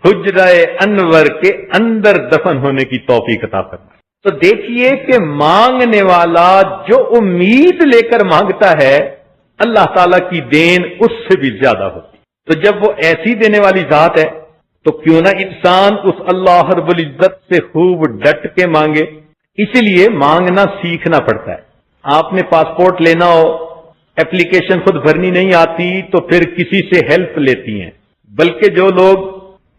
حجرہ انور کے اندر دفن ہونے کی توفیق عطا فرمائی۔ تو دیکھیے کہ مانگنے والا جو امید لے کر مانگتا ہے اللہ تعالیٰ کی دین اس سے بھی زیادہ ہوتی۔ تو جب وہ ایسی دینے والی ذات ہے تو کیوں نہ انسان اس اللہ رب العزت سے خوب ڈٹ کے مانگے۔ اسی لیے مانگنا سیکھنا پڑتا ہے۔ آپ نے پاسپورٹ لینا ہو، اپلیکیشن خود بھرنی نہیں آتی تو پھر کسی سے ہیلپ لیتی ہیں، بلکہ جو لوگ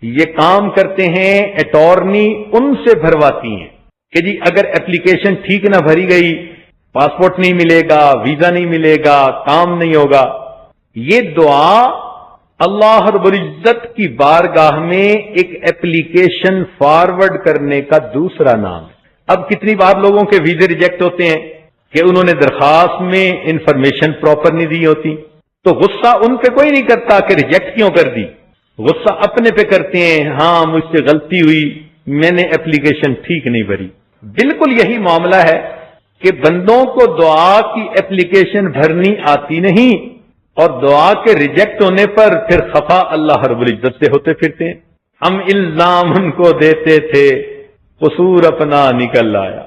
یہ کام کرتے ہیں اٹارنی ان سے بھرواتی ہیں کہ جی اگر اپلیکیشن ٹھیک نہ بھری گئی پاسپورٹ نہیں ملے گا، ویزا نہیں ملے گا، کام نہیں ہوگا۔ یہ دعا اللہ رب العزت کی بارگاہ میں ایک اپلیکیشن فارورڈ کرنے کا دوسرا نام ہے۔ اب کتنی بار لوگوں کے ویزے ریجیکٹ ہوتے ہیں کہ انہوں نے درخواست میں انفارمیشن پراپر نہیں دی ہوتی، تو غصہ ان پہ کوئی نہیں کرتا کہ ریجیکٹ کیوں کر دی، غصہ اپنے پہ کرتے ہیں، ہاں مجھ سے غلطی ہوئی، میں نے اپلیکیشن ٹھیک نہیں بھری۔ بالکل یہی معاملہ ہے کہ بندوں کو دعا کی اپلیکیشن بھرنی آتی نہیں اور دعا کے ریجیکٹ ہونے پر پھر خفا اللہ رب العزت سے ہوتے پھرتے ہیں۔ ہم الزام ان کو دیتے تھے، قصور اپنا نکل آیا۔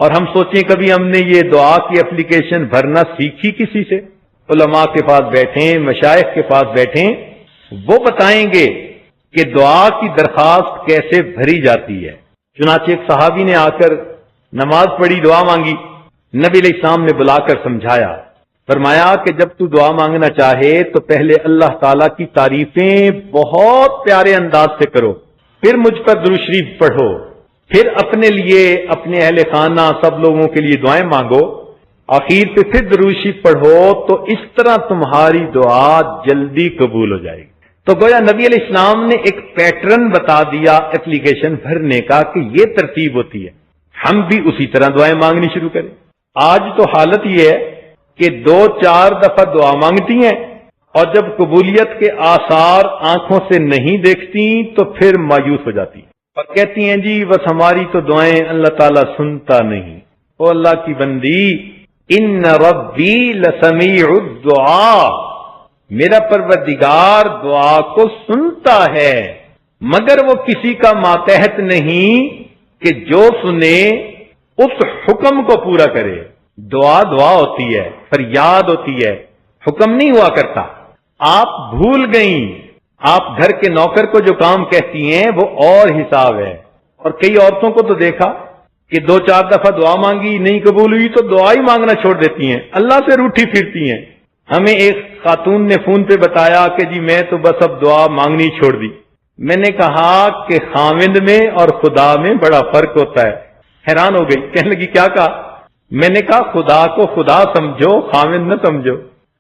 اور ہم سوچیں کبھی ہم نے یہ دعا کی اپلیکیشن بھرنا سیکھی کسی سے؟ علماء کے پاس بیٹھیں، مشائخ کے پاس بیٹھیں، وہ بتائیں گے کہ دعا کی درخواست کیسے بھری جاتی ہے۔ چنانچہ ایک صحابی نے آ کر نماز پڑھی، دعا مانگی، نبی علیہ السلام نے بلا کر سمجھایا، فرمایا کہ جب تو دعا مانگنا چاہے تو پہلے اللہ تعالیٰ کی تعریفیں بہت پیارے انداز سے کرو، پھر مجھ پر درود شریف پڑھو، پھر اپنے لیے، اپنے اہل خانہ، سب لوگوں کے لیے دعائیں مانگو، آخر پہ پھر درود شریف پڑھو، تو اس طرح تمہاری دعا جلدی قبول ہو جائے گی۔ تو گویا نبی علیہ السلام نے ایک پیٹرن بتا دیا اپلیکیشن بھرنے کا کہ یہ ترتیب ہوتی ہے، ہم بھی اسی طرح دعائیں مانگنی شروع کریں۔ آج تو حالت یہ ہے کہ 2-4 دفعہ دعا مانگتی ہیں اور جب قبولیت کے آثار آنکھوں سے نہیں دیکھتی تو پھر مایوس ہو جاتی اور کہتی ہیں جی بس ہماری تو دعائیں اللہ تعالیٰ سنتا نہیں۔ او اللہ کی بندی، ان ربی لسمیع الدعاء، میرا پروردگار دعا کو سنتا ہے، مگر وہ کسی کا ماتحت نہیں کہ جو سنے اس حکم کو پورا کرے۔ دعا دعا ہوتی ہے، فریاد ہوتی ہے، حکم نہیں ہوا کرتا۔ آپ بھول گئیں، آپ گھر کے نوکر کو جو کام کہتی ہیں وہ اور حساب ہے۔ اور کئی عورتوں کو تو دیکھا کہ 2-4 دفعہ دعا مانگی نہیں قبول ہوئی تو دعا ہی مانگنا چھوڑ دیتی ہیں، اللہ سے روٹھی پھرتی ہیں۔ ہمیں ایک خاتون نے فون پہ بتایا کہ جی میں تو بس اب دعا مانگنی چھوڑ دی۔ میں نے کہا کہ خاوند میں اور خدا میں بڑا فرق ہوتا ہے۔ حیران ہو گئی، کہنے لگی کیا کہا؟ میں نے کہا خدا کو خدا سمجھو، خاوند نہ سمجھو۔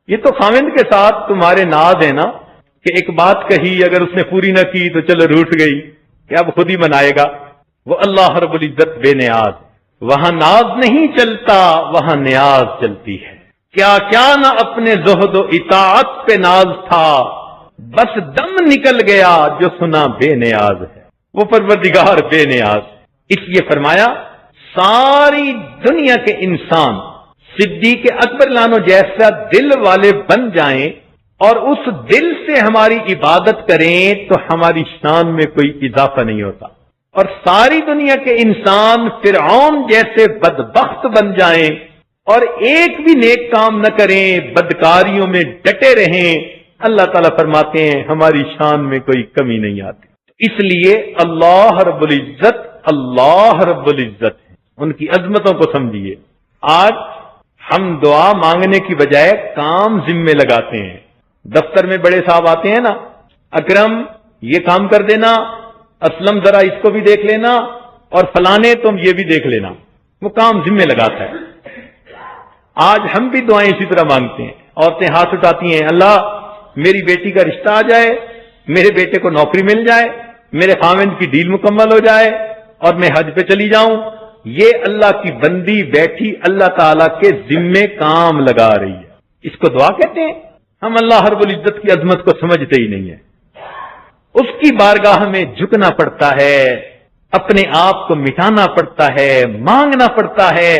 یہ تو خاوند کے ساتھ تمہارے ناز ہے نا کہ ایک بات کہی اگر اس نے پوری نہ کی تو چلو روٹھ گئی کہ اب خود ہی منائے گا۔ وہ اللہ رب العزت بے نیاز، وہاں ناز نہیں چلتا، وہاں نیاز چلتی ہے۔ کیا کیا نہ اپنے زہد و اطاعت پہ ناز تھا، بس دم نکل گیا جو سنا بے نیاز ہے۔ وہ پروردگار بے نیاز، اس لیے فرمایا ساری دنیا کے انسان صدیق اکبر لانو جیسا دل والے بن جائیں اور اس دل سے ہماری عبادت کریں تو ہماری شان میں کوئی اضافہ نہیں ہوتا، اور ساری دنیا کے انسان فرعون جیسے بدبخت بن جائیں اور ایک بھی نیک کام نہ کریں، بدکاریوں میں ڈٹے رہیں، اللہ تعالیٰ فرماتے ہیں ہماری شان میں کوئی کمی نہیں آتی۔ اس لیے اللہ رب العزت اللہ رب العزت ہیں، ان کی عظمتوں کو سمجھیے۔ آج ہم دعا مانگنے کی بجائے کام ذمے لگاتے ہیں۔ دفتر میں بڑے صاحب آتے ہیں نا، اکرم یہ کام کر دینا، اسلم ذرا اس کو بھی دیکھ لینا، اور فلانے تم یہ بھی دیکھ لینا، وہ کام ذمے لگاتا ہے۔ آج ہم بھی دعائیں اسی طرح مانگتے ہیں۔ عورتیں ہاتھ اٹھاتی ہیں، اللہ میری بیٹی کا رشتہ آ جائے، میرے بیٹے کو نوکری مل جائے، میرے خاوند کی ڈیل مکمل ہو جائے اور میں حج پہ چلی جاؤں۔ یہ اللہ کی بندی بیٹھی اللہ تعالیٰ کے ذمے کام لگا رہی ہے، اس کو دعا کہتے ہیں؟ ہم اللہ رب العزت کی عظمت کو سمجھتے ہی نہیں ہیں۔ اس کی بارگاہ میں جھکنا پڑتا ہے، اپنے آپ کو مٹانا پڑتا ہے، مانگنا پڑتا ہے،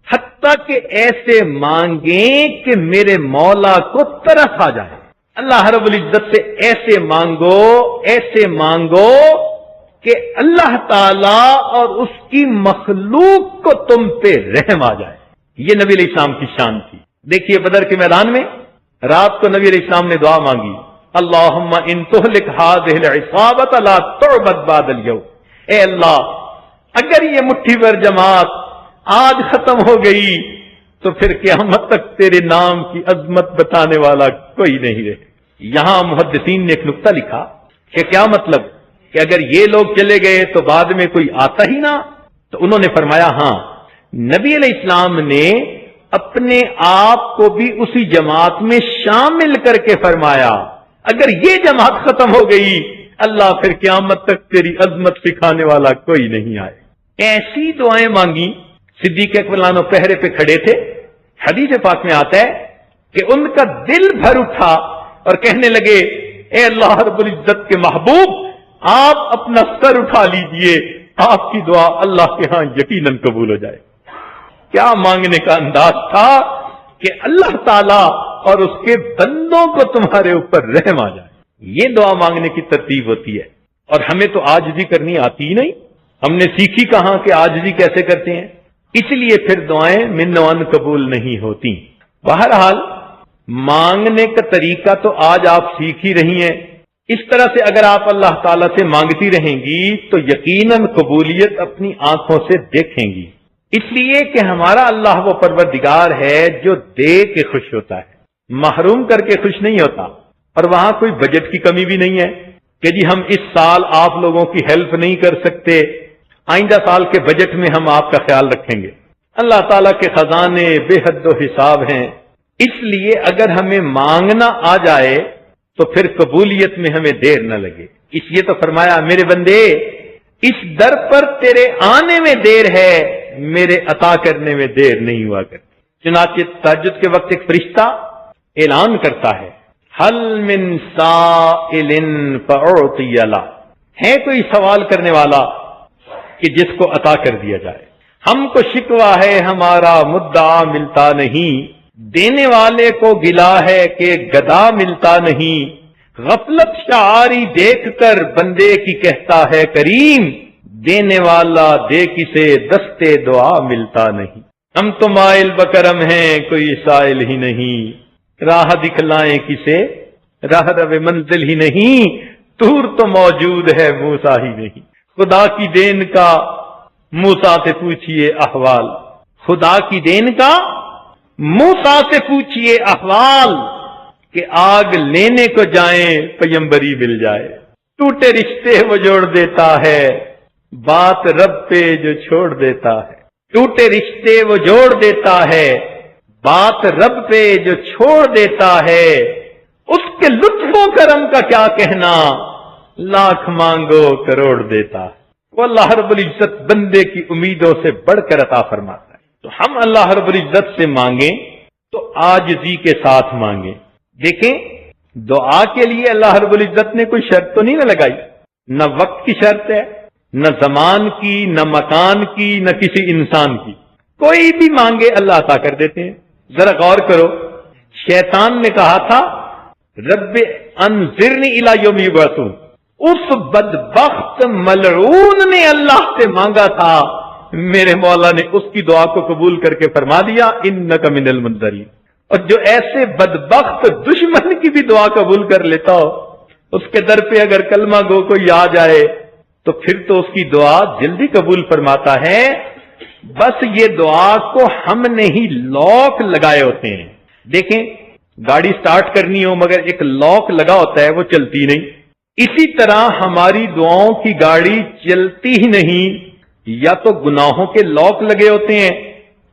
حتیٰ کہ ایسے مانگیں کہ میرے مولا کو ترس آ جائے۔ اللہ رب العزت سے ایسے مانگو کہ اللہ تعالی اور اس کی مخلوق کو تم پہ رحم آ جائے۔ یہ نبی علیہ السلام کی شان تھی۔ دیکھیے بدر کے میدان میں رات کو نبی علیہ السلام نے دعا مانگی، اللہم ان تہلک ہذہ العصابۃ لا تعبد بعد اليوم، اے اللہ اگر یہ مٹھی بھر جماعت آج ختم ہو گئی تو پھر قیامت تک تیرے نام کی عظمت بتانے والا کوئی نہیں رہے۔ یہاں محدثین نے ایک نقطہ لکھا کہ کیا مطلب کہ اگر یہ لوگ چلے گئے تو بعد میں کوئی آتا ہی نہ؟ تو انہوں نے فرمایا ہاں، نبی علیہ السلام نے اپنے آپ کو بھی اسی جماعت میں شامل کر کے فرمایا اگر یہ جماعت ختم ہو گئی اللہ پھر قیامت تک تیری عظمت سکھانے والا کوئی نہیں آئے۔ ایسی دعائیں مانگی۔ صدیق اکبر عنہ پہرے پہ کھڑے تھے، حدیث پاک میں آتا ہے کہ ان کا دل بھر اٹھا اور کہنے لگے اے اللہ رب العزت کے محبوب آپ اپنا سر اٹھا لیجئے، آپ کی دعا اللہ کے ہاں یقیناً قبول ہو جائے۔ کیا مانگنے کا انداز تھا کہ اللہ تعالی اور اس کے بندوں کو تمہارے اوپر رحم آ جائے۔ یہ دعا مانگنے کی ترتیب ہوتی ہے، اور ہمیں تو عاجزی کرنی آتی ہی نہیں۔ ہم نے سیکھی کہاں کہ عاجزی کیسے کرتے ہیں، اس لیے پھر دعائیں من و عن قبول نہیں ہوتی۔ بہرحال مانگنے کا طریقہ تو آج آپ سیکھ ہی رہی ہیں۔ اس طرح سے اگر آپ اللہ تعالیٰ سے مانگتی رہیں گی تو یقیناً قبولیت اپنی آنکھوں سے دیکھیں گی، اس لیے کہ ہمارا اللہ وہ پروردگار ہے جو دے کے خوش ہوتا ہے، محروم کر کے خوش نہیں ہوتا۔ اور وہاں کوئی بجٹ کی کمی بھی نہیں ہے کہ جی ہم اس سال آپ لوگوں کی ہیلپ نہیں کر سکتے، آئندہ سال کے بجٹ میں ہم آپ کا خیال رکھیں گے۔ اللہ تعالیٰ کے خزانے بے حد و حساب ہیں، اس لیے اگر ہمیں مانگنا آ جائے تو پھر قبولیت میں ہمیں دیر نہ لگے۔ اس لیے تو فرمایا میرے بندے اس در پر تیرے آنے میں دیر ہے، میرے عطا کرنے میں دیر نہیں ہوا کرتی۔ چنانچہ تہجد کے وقت ایک فرشتہ اعلان کرتا ہے حل من سائل فاعطی له، ہے کوئی سوال کرنے والا کہ جس کو عطا کر دیا جائے۔ ہم کو شکوہ ہے ہمارا مدعا ملتا نہیں، دینے والے کو گلا ہے کہ گدا ملتا نہیں، غفلت شعاری دیکھ کر بندے کی کہتا ہے کریم، دینے والا دے کسے دستے دعا ملتا نہیں۔ ہم تو مائل بکرم ہیں کوئی سائل ہی نہیں، راہ دکھلائیں کسے راہ رو منزل ہی نہیں، طور تو موجود ہے موسیٰ ہی نہیں۔ خدا کی دین کا موسیٰ سے پوچھئے احوال، خدا کی دین کا موسیٰ سے پوچھئے احوال، کہ آگ لینے کو جائیں پیمبری مل جائے۔ ٹوٹے رشتے وہ جوڑ دیتا ہے، بات رب پہ جو چھوڑ دیتا ہے۔ ٹوٹے رشتے وہ جوڑ دیتا ہے، بات رب پہ جو چھوڑ دیتا ہے۔ اس کے لطف و کرم کا کیا کہنا، لاکھ مانگو کروڑ دیتا ہے۔ وہ اللہ رب العزت بندے کی امیدوں سے بڑھ کر عطا فرماتا ہے۔ تو ہم اللہ رب العزت سے مانگیں تو عاجزی کے ساتھ مانگیں۔ دیکھیں دعا کے لیے اللہ رب العزت نے کوئی شرط تو نہیں نہ لگائی، نہ وقت کی شرط ہے، نہ زمان کی، نہ مکان کی، نہ کسی انسان کی۔ کوئی بھی مانگے اللہ عطا کر دیتے ہیں۔ ذرا غور کرو، شیطان نے کہا تھا رب انذرنی الی یوم یبعثون، اس بدبخت ملعون نے اللہ سے مانگا تھا، میرے مولا نے اس کی دعا کو قبول کر کے فرما دیا انک من المنذرین۔ اور جو ایسے بدبخت دشمن کی بھی دعا قبول کر لیتا ہو، اس کے در پہ اگر کلمہ گو کوئی آ جائے تو پھر تو اس کی دعا جلدی قبول فرماتا ہے. بس یہ دعا کو ہم نے ہی لاک لگائے ہوتے ہیں. دیکھیں گاڑی سٹارٹ کرنی ہو مگر ایک لاک لگا ہوتا ہے، وہ چلتی نہیں. اسی طرح ہماری دعاؤں کی گاڑی چلتی ہی نہیں، یا تو گناہوں کے لاک لگے ہوتے ہیں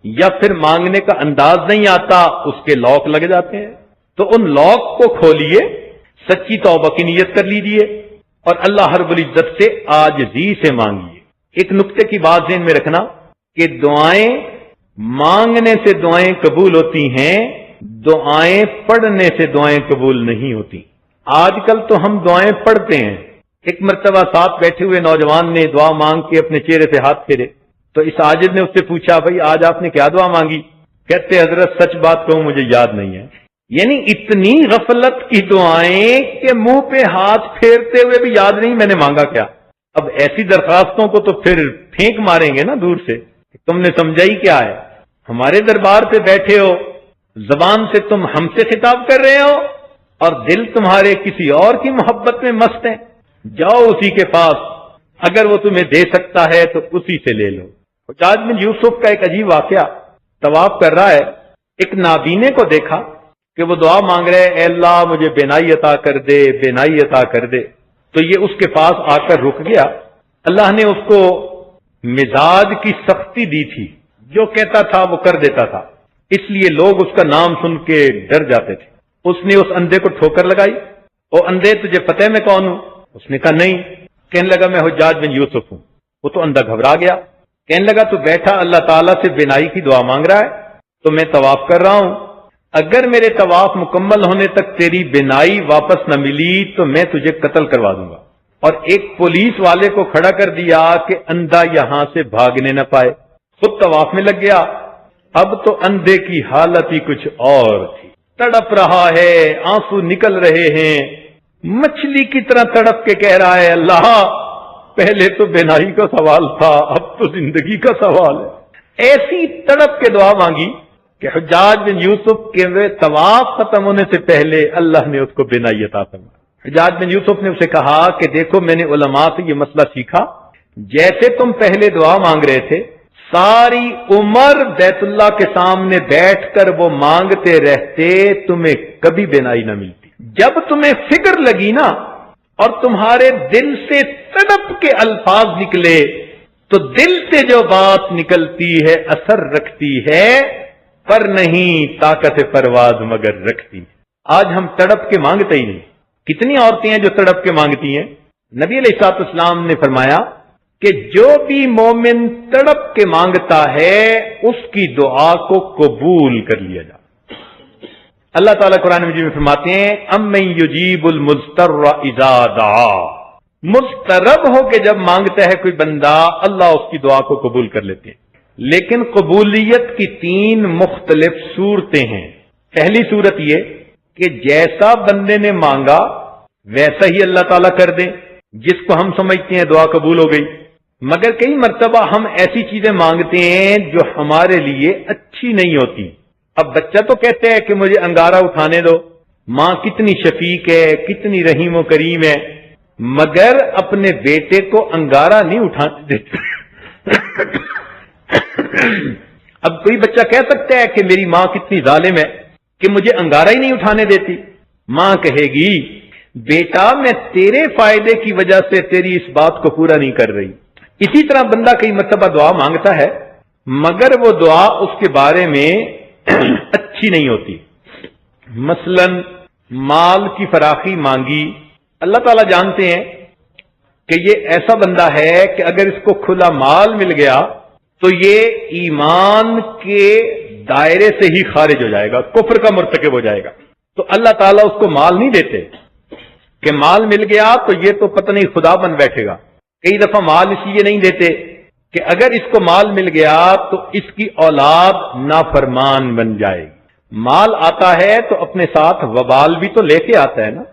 یا پھر مانگنے کا انداز نہیں آتا، اس کے لاک لگ جاتے ہیں. تو ان لاک کو کھولیے، سچی توبہ کی نیت کر لیجئے اور اللہ رب العزت سے عاجزی سے مانگیے. ایک نقطے کی بات ذہن میں رکھنا کہ دعائیں مانگنے سے دعائیں قبول ہوتی ہیں، دعائیں پڑھنے سے دعائیں قبول نہیں ہوتی. آج کل تو ہم دعائیں پڑھتے ہیں. ایک مرتبہ ساتھ بیٹھے ہوئے نوجوان نے دعا مانگ کے اپنے چہرے سے ہاتھ پھیرے تو اس عاجز نے اس سے پوچھا، بھائی آج آپ نے کیا دعا مانگی؟ کہتے حضرت سچ بات کہوں مجھے یاد نہیں ہے. یعنی اتنی غفلت کی دعائیں کہ منہ پہ ہاتھ پھیرتے ہوئے بھی یاد نہیں میں نے مانگا کیا. اب ایسی درخواستوں کو تو پھر پھینک ماریں گے نا دور سے، تم نے سمجھا ہی کیا ہے. ہمارے دربار پہ بیٹھے ہو، زبان سے تم ہم سے خطاب کر رہے ہو اور دل تمہارے کسی اور کی محبت میں مست ہیں. جاؤ اسی کے پاس، اگر وہ تمہیں دے سکتا ہے تو اسی سے لے لو. حجاج بن یوسف کا ایک عجیب واقعہ، طواف کر رہا ہے، ایک نابینے کو دیکھا کہ وہ دعا مانگ رہے، اے اللہ مجھے بینائی عطا کر دے، بینائی عطا کر دے. تو یہ اس کے پاس آ کر رک گیا. اللہ نے اس کو مزاج کی سختی دی تھی، جو کہتا تھا وہ کر دیتا تھا، اس لیے لوگ اس کا نام سن کے ڈر جاتے تھے. اس نے اس اندھے کو ٹھوکر لگائی، او اندھے تجھے پتہ ہے میں کون ہوں؟ اس نے کہا نہیں. کہنے لگا میں حجاج بن یوسف ہوں. وہ تو اندھا گھبرا گیا، کہنے لگا تو بیٹھا اللہ تعالیٰ سے بینائی کی دعا مانگ رہا ہے، تو میں طواف کر رہا ہوں، اگر میرے طواف مکمل ہونے تک تیری بینائی واپس نہ ملی تو میں تجھے قتل کروا دوں گا. اور ایک پولیس والے کو کھڑا کر دیا کہ اندھا یہاں سے بھاگنے نہ پائے. خود طواف میں لگ گیا. اب تو اندھے کی حالت ہی کچھ اور تھی، تڑپ رہا ہے، آنسو نکل رہے ہیں، مچھلی کی طرح تڑپ کے کہہ رہا ہے اللہ پہلے تو بینائی کا سوال تھا، اب تو زندگی کا سوال ہے. ایسی تڑپ کے دعا مانگی کہ حجاج بن یوسف کے طواف ختم ہونے سے پہلے اللہ نے اس کو بینائی عطا فرمائی. حجاج بن یوسف نے اسے کہا کہ دیکھو میں نے علماء سے یہ مسئلہ سیکھا، جیسے تم پہلے دعا مانگ رہے تھے ساری عمر بیت اللہ کے سامنے بیٹھ کر وہ مانگتے رہتے، تمہیں کبھی بینائی نہ ملتی. جب تمہیں فکر لگی نا اور تمہارے دل سے تڑپ کے الفاظ نکلے تو دل سے جو بات نکلتی ہے اثر رکھتی ہے، پر نہیں طاقت پرواز مگر رکھتی ہے. آج ہم تڑپ کے مانگتے ہی نہیں. کتنی عورتیں ہیں جو تڑپ کے مانگتی ہیں. نبی علیہ الصلوۃ والسلام نے فرمایا کہ جو بھی مومن تڑپ کے مانگتا ہے اس کی دعا کو قبول کر لیا جائے. اللہ تعالیٰ قرآن مجید میں فرماتے ہیں امن یجیب المضطر اذا دعا، مضطرب ہو کے جب مانگتا ہے کوئی بندہ اللہ اس کی دعا کو قبول کر لیتے ہیں. لیکن قبولیت کی 3 مختلف صورتیں ہیں. پہلی صورت یہ کہ جیسا بندے نے مانگا ویسا ہی اللہ تعالیٰ کر دیں، جس کو ہم سمجھتے ہیں دعا قبول ہو گئی. مگر کئی مرتبہ ہم ایسی چیزیں مانگتے ہیں جو ہمارے لیے اچھی نہیں ہوتی. اب بچہ تو کہتے ہے کہ مجھے انگارہ اٹھانے دو، ماں کتنی شفیق ہے، کتنی رحیم و کریم ہے، مگر اپنے بیٹے کو انگارہ نہیں اٹھانے دیتے. اب کوئی بچہ کہہ سکتا ہے کہ میری ماں کتنی ظالم ہے کہ مجھے انگارہ ہی نہیں اٹھانے دیتی. ماں کہے گی بیٹا میں تیرے فائدے کی وجہ سے تیری اس بات کو پورا نہیں کر رہی. اسی طرح بندہ کئی مرتبہ دعا مانگتا ہے مگر وہ دعا اس کے بارے میں اچھی نہیں ہوتی. مثلا مال کی فراخی مانگی، اللہ تعالیٰ جانتے ہیں کہ یہ ایسا بندہ ہے کہ اگر اس کو کھلا مال مل گیا تو یہ ایمان کے دائرے سے ہی خارج ہو جائے گا، کفر کا مرتکب ہو جائے گا. تو اللہ تعالیٰ اس کو مال نہیں دیتے کہ مال مل گیا تو یہ تو پتہ نہیں خدا بن بیٹھے گا. کئی دفعہ مال اس لیے نہیں دیتے کہ اگر اس کو مال مل گیا تو اس کی اولاد نافرمان بن جائے گی. مال آتا ہے تو اپنے ساتھ وبال بھی تو لے کے آتا ہے نا.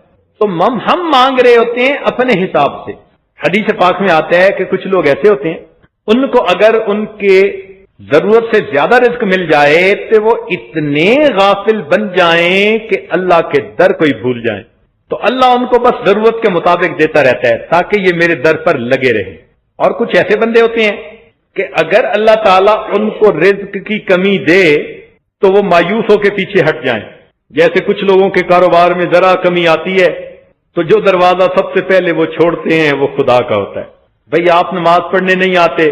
تو ہم مانگ رہے ہوتے ہیں اپنے حساب سے. حدیث پاک میں آتا ہے کہ کچھ لوگ ایسے ہوتے ہیں ان کو اگر ان کے ضرورت سے زیادہ رزق مل جائے تو وہ اتنے غافل بن جائیں کہ اللہ کے در کو ہی بھول جائیں. تو اللہ ان کو بس ضرورت کے مطابق دیتا رہتا ہے تاکہ یہ میرے در پر لگے رہے. اور کچھ ایسے بندے ہوتے ہیں کہ اگر اللہ تعالیٰ ان کو رزق کی کمی دے تو وہ مایوس ہو کے پیچھے ہٹ جائیں. جیسے کچھ لوگوں کے کاروبار میں ذرا کمی آتی ہے تو جو دروازہ سب سے پہلے وہ چھوڑتے ہیں وہ خدا کا ہوتا ہے. بھئی آپ نماز پڑھنے نہیں آتے،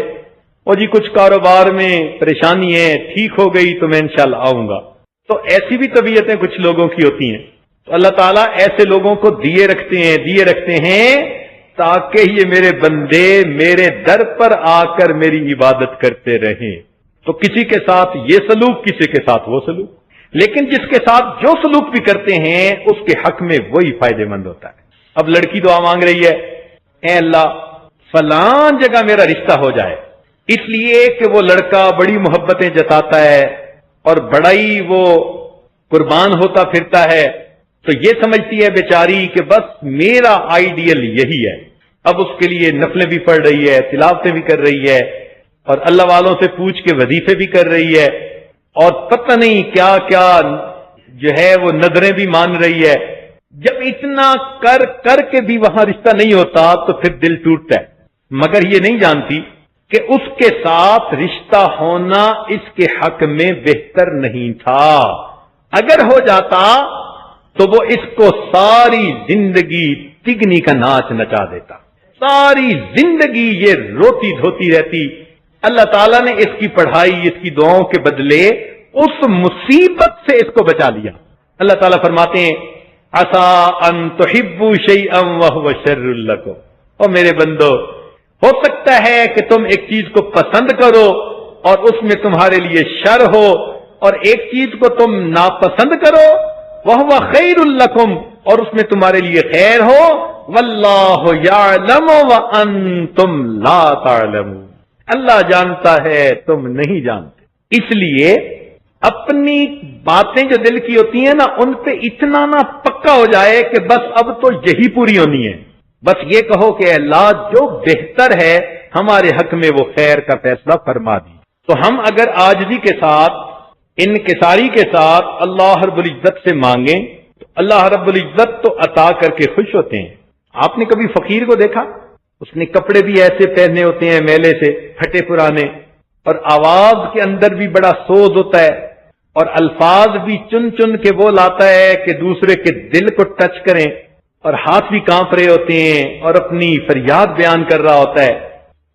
اور جی کچھ کاروبار میں پریشانی ہے، ٹھیک ہو گئی تو میں انشاءاللہ آؤں گا. تو ایسی بھی طبیعتیں کچھ لوگوں کی ہوتی ہیں. تو اللہ تعالیٰ ایسے لوگوں کو دیے رکھتے ہیں تاکہ یہ میرے بندے میرے در پر آ کر میری عبادت کرتے رہیں. تو کسی کے ساتھ یہ سلوک، کسی کے ساتھ وہ سلوک، لیکن جس کے ساتھ جو سلوک بھی کرتے ہیں اس کے حق میں وہی فائدے مند ہوتا ہے. اب لڑکی دعا مانگ رہی ہے، اے اللہ فلان جگہ میرا رشتہ ہو جائے، اس لیے کہ وہ لڑکا بڑی محبتیں جتاتا ہے اور بڑا ہی وہ قربان ہوتا پھرتا ہے. تو یہ سمجھتی ہے بیچاری کہ بس میرا آئیڈیل یہی ہے. اب اس کے لیے نفلیں بھی پڑھ رہی ہے، تلاوتیں بھی کر رہی ہے، اور اللہ والوں سے پوچھ کے وظیفے بھی کر رہی ہے، اور پتہ نہیں کیا کیا جو ہے وہ نظریں بھی مان رہی ہے. جب اتنا کر کے بھی وہاں رشتہ نہیں ہوتا تو پھر دل ٹوٹتا ہے. مگر یہ نہیں جانتی کہ اس کے ساتھ رشتہ ہونا اس کے حق میں بہتر نہیں تھا. اگر ہو جاتا تو وہ اس کو ساری زندگی تگنی کا ناچ نچا دیتا، ساری زندگی یہ روتی دھوتی رہتی. اللہ تعالیٰ نے اس کی پڑھائی، اس کی دعاؤں کے بدلے اس مصیبت سے اس کو بچا لیا. اللہ تعالیٰ فرماتے ہیں عَسَىٰ أَن تُحِبُّوا شَيْئًا وَهُوَ شَرٌّ لَكُمْ. او میرے بندو، ہو سکتا ہے کہ تم ایک چیز کو پسند کرو اور اس میں تمہارے لیے شر ہو، اور ایک چیز کو تم ناپسند کرو وَهُوَ خَيْرٌ لَكُمْ، اور اس میں تمہارے لیے خیر ہو. وَاللَّهُ يَعْلَمُ وَأَنْتُمْ لَا تَعْلَمُونَ. اللہ جانتا ہے تم نہیں جانتے. اس لیے اپنی باتیں جو دل کی ہوتی ہیں نا ان پہ اتنا نہ پکا ہو جائے کہ بس اب تو یہی پوری ہونی ہے. بس یہ کہو کہ اللہ جو بہتر ہے ہمارے حق میں وہ خیر کا فیصلہ فرما دی. تو ہم اگر عاجزی کے ساتھ، انکساری کے ساتھ اللہ رب العزت سے مانگیں تو اللہ رب العزت تو عطا کر کے خوش ہوتے ہیں. آپ نے کبھی فقیر کو دیکھا؟ اس نے کپڑے بھی ایسے پہنے ہوتے ہیں میلے سے پھٹے پرانے، اور آواز کے اندر بھی بڑا سوز ہوتا ہے، اور الفاظ بھی چن چن کے وہ لاتا ہے کہ دوسرے کے دل کو ٹچ کریں، اور ہاتھ بھی کانپ رہے ہوتے ہیں اور اپنی فریاد بیان کر رہا ہوتا ہے.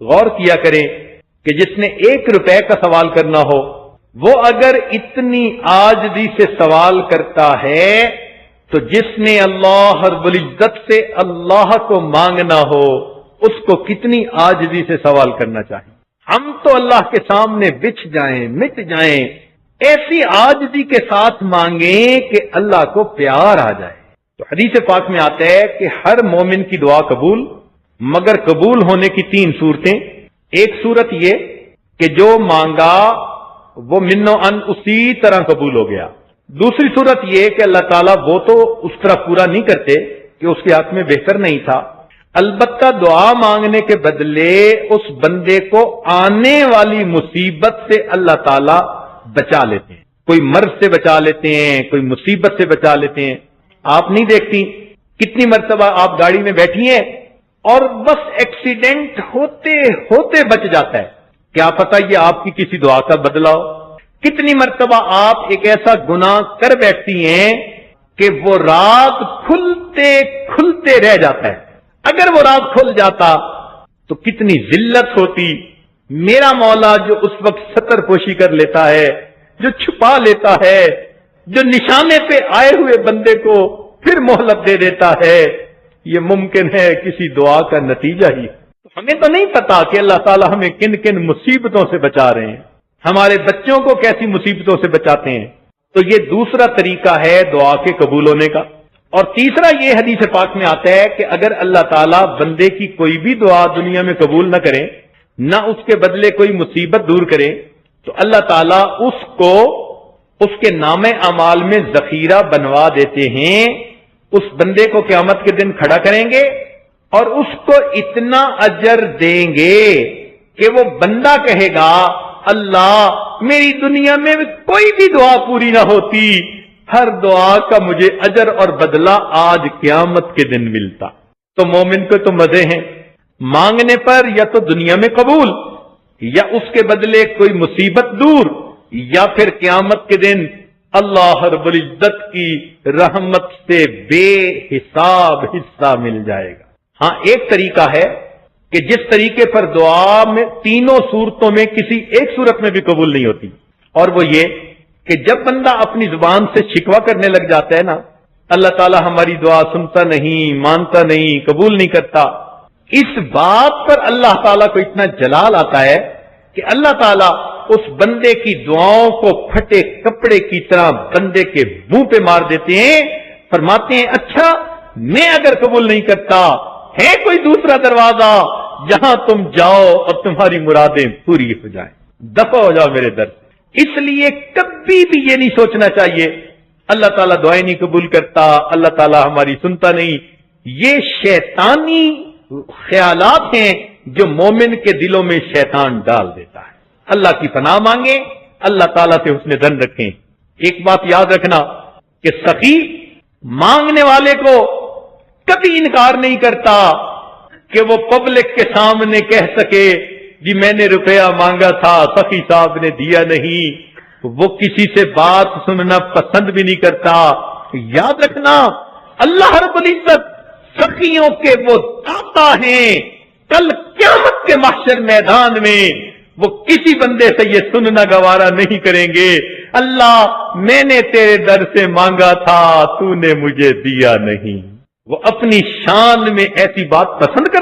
غور کیا کریں کہ جس نے 1 روپے کا سوال کرنا ہو وہ اگر اتنی عاجزی سے سوال کرتا ہے تو جس نے اللہ رب العزت سے اللہ کو مانگنا ہو اس کو کتنی عاجزی سے سوال کرنا چاہیے. ہم تو اللہ کے سامنے بچھ جائیں، مٹ جائیں، ایسی عاجزی کے ساتھ مانگیں کہ اللہ کو پیار آ جائے. تو حدیث پاک میں آتا ہے کہ ہر مومن کی دعا قبول، مگر قبول ہونے کی 3 صورتیں. ایک صورت یہ کہ جو مانگا وہ منو ان اسی طرح قبول ہو گیا. دوسری صورت یہ کہ اللہ تعالیٰ وہ تو اس طرح پورا نہیں کرتے کہ اس کے حق میں بہتر نہیں تھا، البتہ دعا مانگنے کے بدلے اس بندے کو آنے والی مصیبت سے اللہ تعالیٰ بچا لیتے ہیں. کوئی مرض سے بچا لیتے ہیں، کوئی مصیبت سے بچا لیتے ہیں. آپ نہیں دیکھتی کتنی مرتبہ آپ گاڑی میں بیٹھی ہیں اور بس ایکسیڈنٹ ہوتے ہوتے بچ جاتا ہے، کیا پتہ یہ آپ کی کسی دعا کا بدلہ ہو. کتنی مرتبہ آپ ایک ایسا گناہ کر بیٹھتی ہیں کہ وہ رات کھلتے کھلتے رہ جاتا ہے. اگر وہ رات کھل جاتا تو کتنی ذلت ہوتی. میرا مولا جو اس وقت ستر پوشی کر لیتا ہے، جو چھپا لیتا ہے، جو نشانے پہ آئے ہوئے بندے کو پھر مہلت دے دیتا ہے، یہ ممکن ہے کسی دعا کا نتیجہ ہی. ہمیں تو نہیں پتا کہ اللہ تعالیٰ ہمیں کن کن مصیبتوں سے بچا رہے ہیں، ہمارے بچوں کو کیسی مصیبتوں سے بچاتے ہیں. تو یہ دوسرا طریقہ ہے دعا کے قبول ہونے کا. اور تیسرا یہ حدیث پاک میں آتا ہے کہ اگر اللہ تعالیٰ بندے کی کوئی بھی دعا دنیا میں قبول نہ کرے، نہ اس کے بدلے کوئی مصیبت دور کرے، تو اللہ تعالیٰ اس کو اس کے نام اعمال میں ذخیرہ بنوا دیتے ہیں. اس بندے کو قیامت کے دن کھڑا کریں گے اور اس کو اتنا اجر دیں گے کہ وہ بندہ کہے گا اللہ میری دنیا میں کوئی بھی دعا پوری نہ ہوتی، ہر دعا کا مجھے اجر اور بدلہ آج قیامت کے دن ملتا. تو مومن کو تو مزے ہیں مانگنے پر، یا تو دنیا میں قبول، یا اس کے بدلے کوئی مصیبت دور، یا پھر قیامت کے دن اللہ رب العزت کی رحمت سے بے حساب حصہ مل جائے گا. ہاں ایک طریقہ ہے کہ جس طریقے پر دعا میں تینوں صورتوں میں کسی ایک صورت میں بھی قبول نہیں ہوتی، اور وہ یہ کہ جب بندہ اپنی زبان سے شکوہ کرنے لگ جاتا ہے نا، اللہ تعالیٰ ہماری دعا سنتا نہیں، مانتا نہیں، قبول نہیں کرتا، اس بات پر اللہ تعالیٰ کو اتنا جلال آتا ہے کہ اللہ تعالیٰ اس بندے کی دعاؤں کو پھٹے کپڑے کی طرح بندے کے منہ پہ مار دیتے ہیں، فرماتے ہیں اچھا میں اگر قبول نہیں کرتا ہے کوئی دوسرا دروازہ جہاں تم جاؤ اور تمہاری مرادیں پوری ہو جائیں، دفع ہو جاؤ میرے در سے. اس لیے کبھی بھی یہ نہیں سوچنا چاہیے اللہ تعالیٰ دعائیں نہیں قبول کرتا، اللہ تعالیٰ ہماری سنتا نہیں. یہ شیطانی خیالات ہیں جو مومن کے دلوں میں شیطان ڈال دیتا ہے. اللہ کی پناہ مانگیں، اللہ تعالیٰ سے حسن ظن رکھیں. ایک بات یاد رکھنا کہ سخی مانگنے والے کو کبھی انکار نہیں کرتا کہ وہ پبلک کے سامنے کہہ سکے جی میں نے روپیہ مانگا تھا سخی صاحب نے دیا نہیں. وہ کسی سے بات سننا پسند بھی نہیں کرتا. یاد رکھنا اللہ رب العزت سخیوں کے وہ داتا ہیں. کل قیامت کے محشر میدان میں وہ کسی بندے سے یہ سننا گوارا نہیں کریں گے اللہ میں نے تیرے در سے مانگا تھا تو نے مجھے دیا نہیں. وہ اپنی شان میں ایسی بات پسند کرتے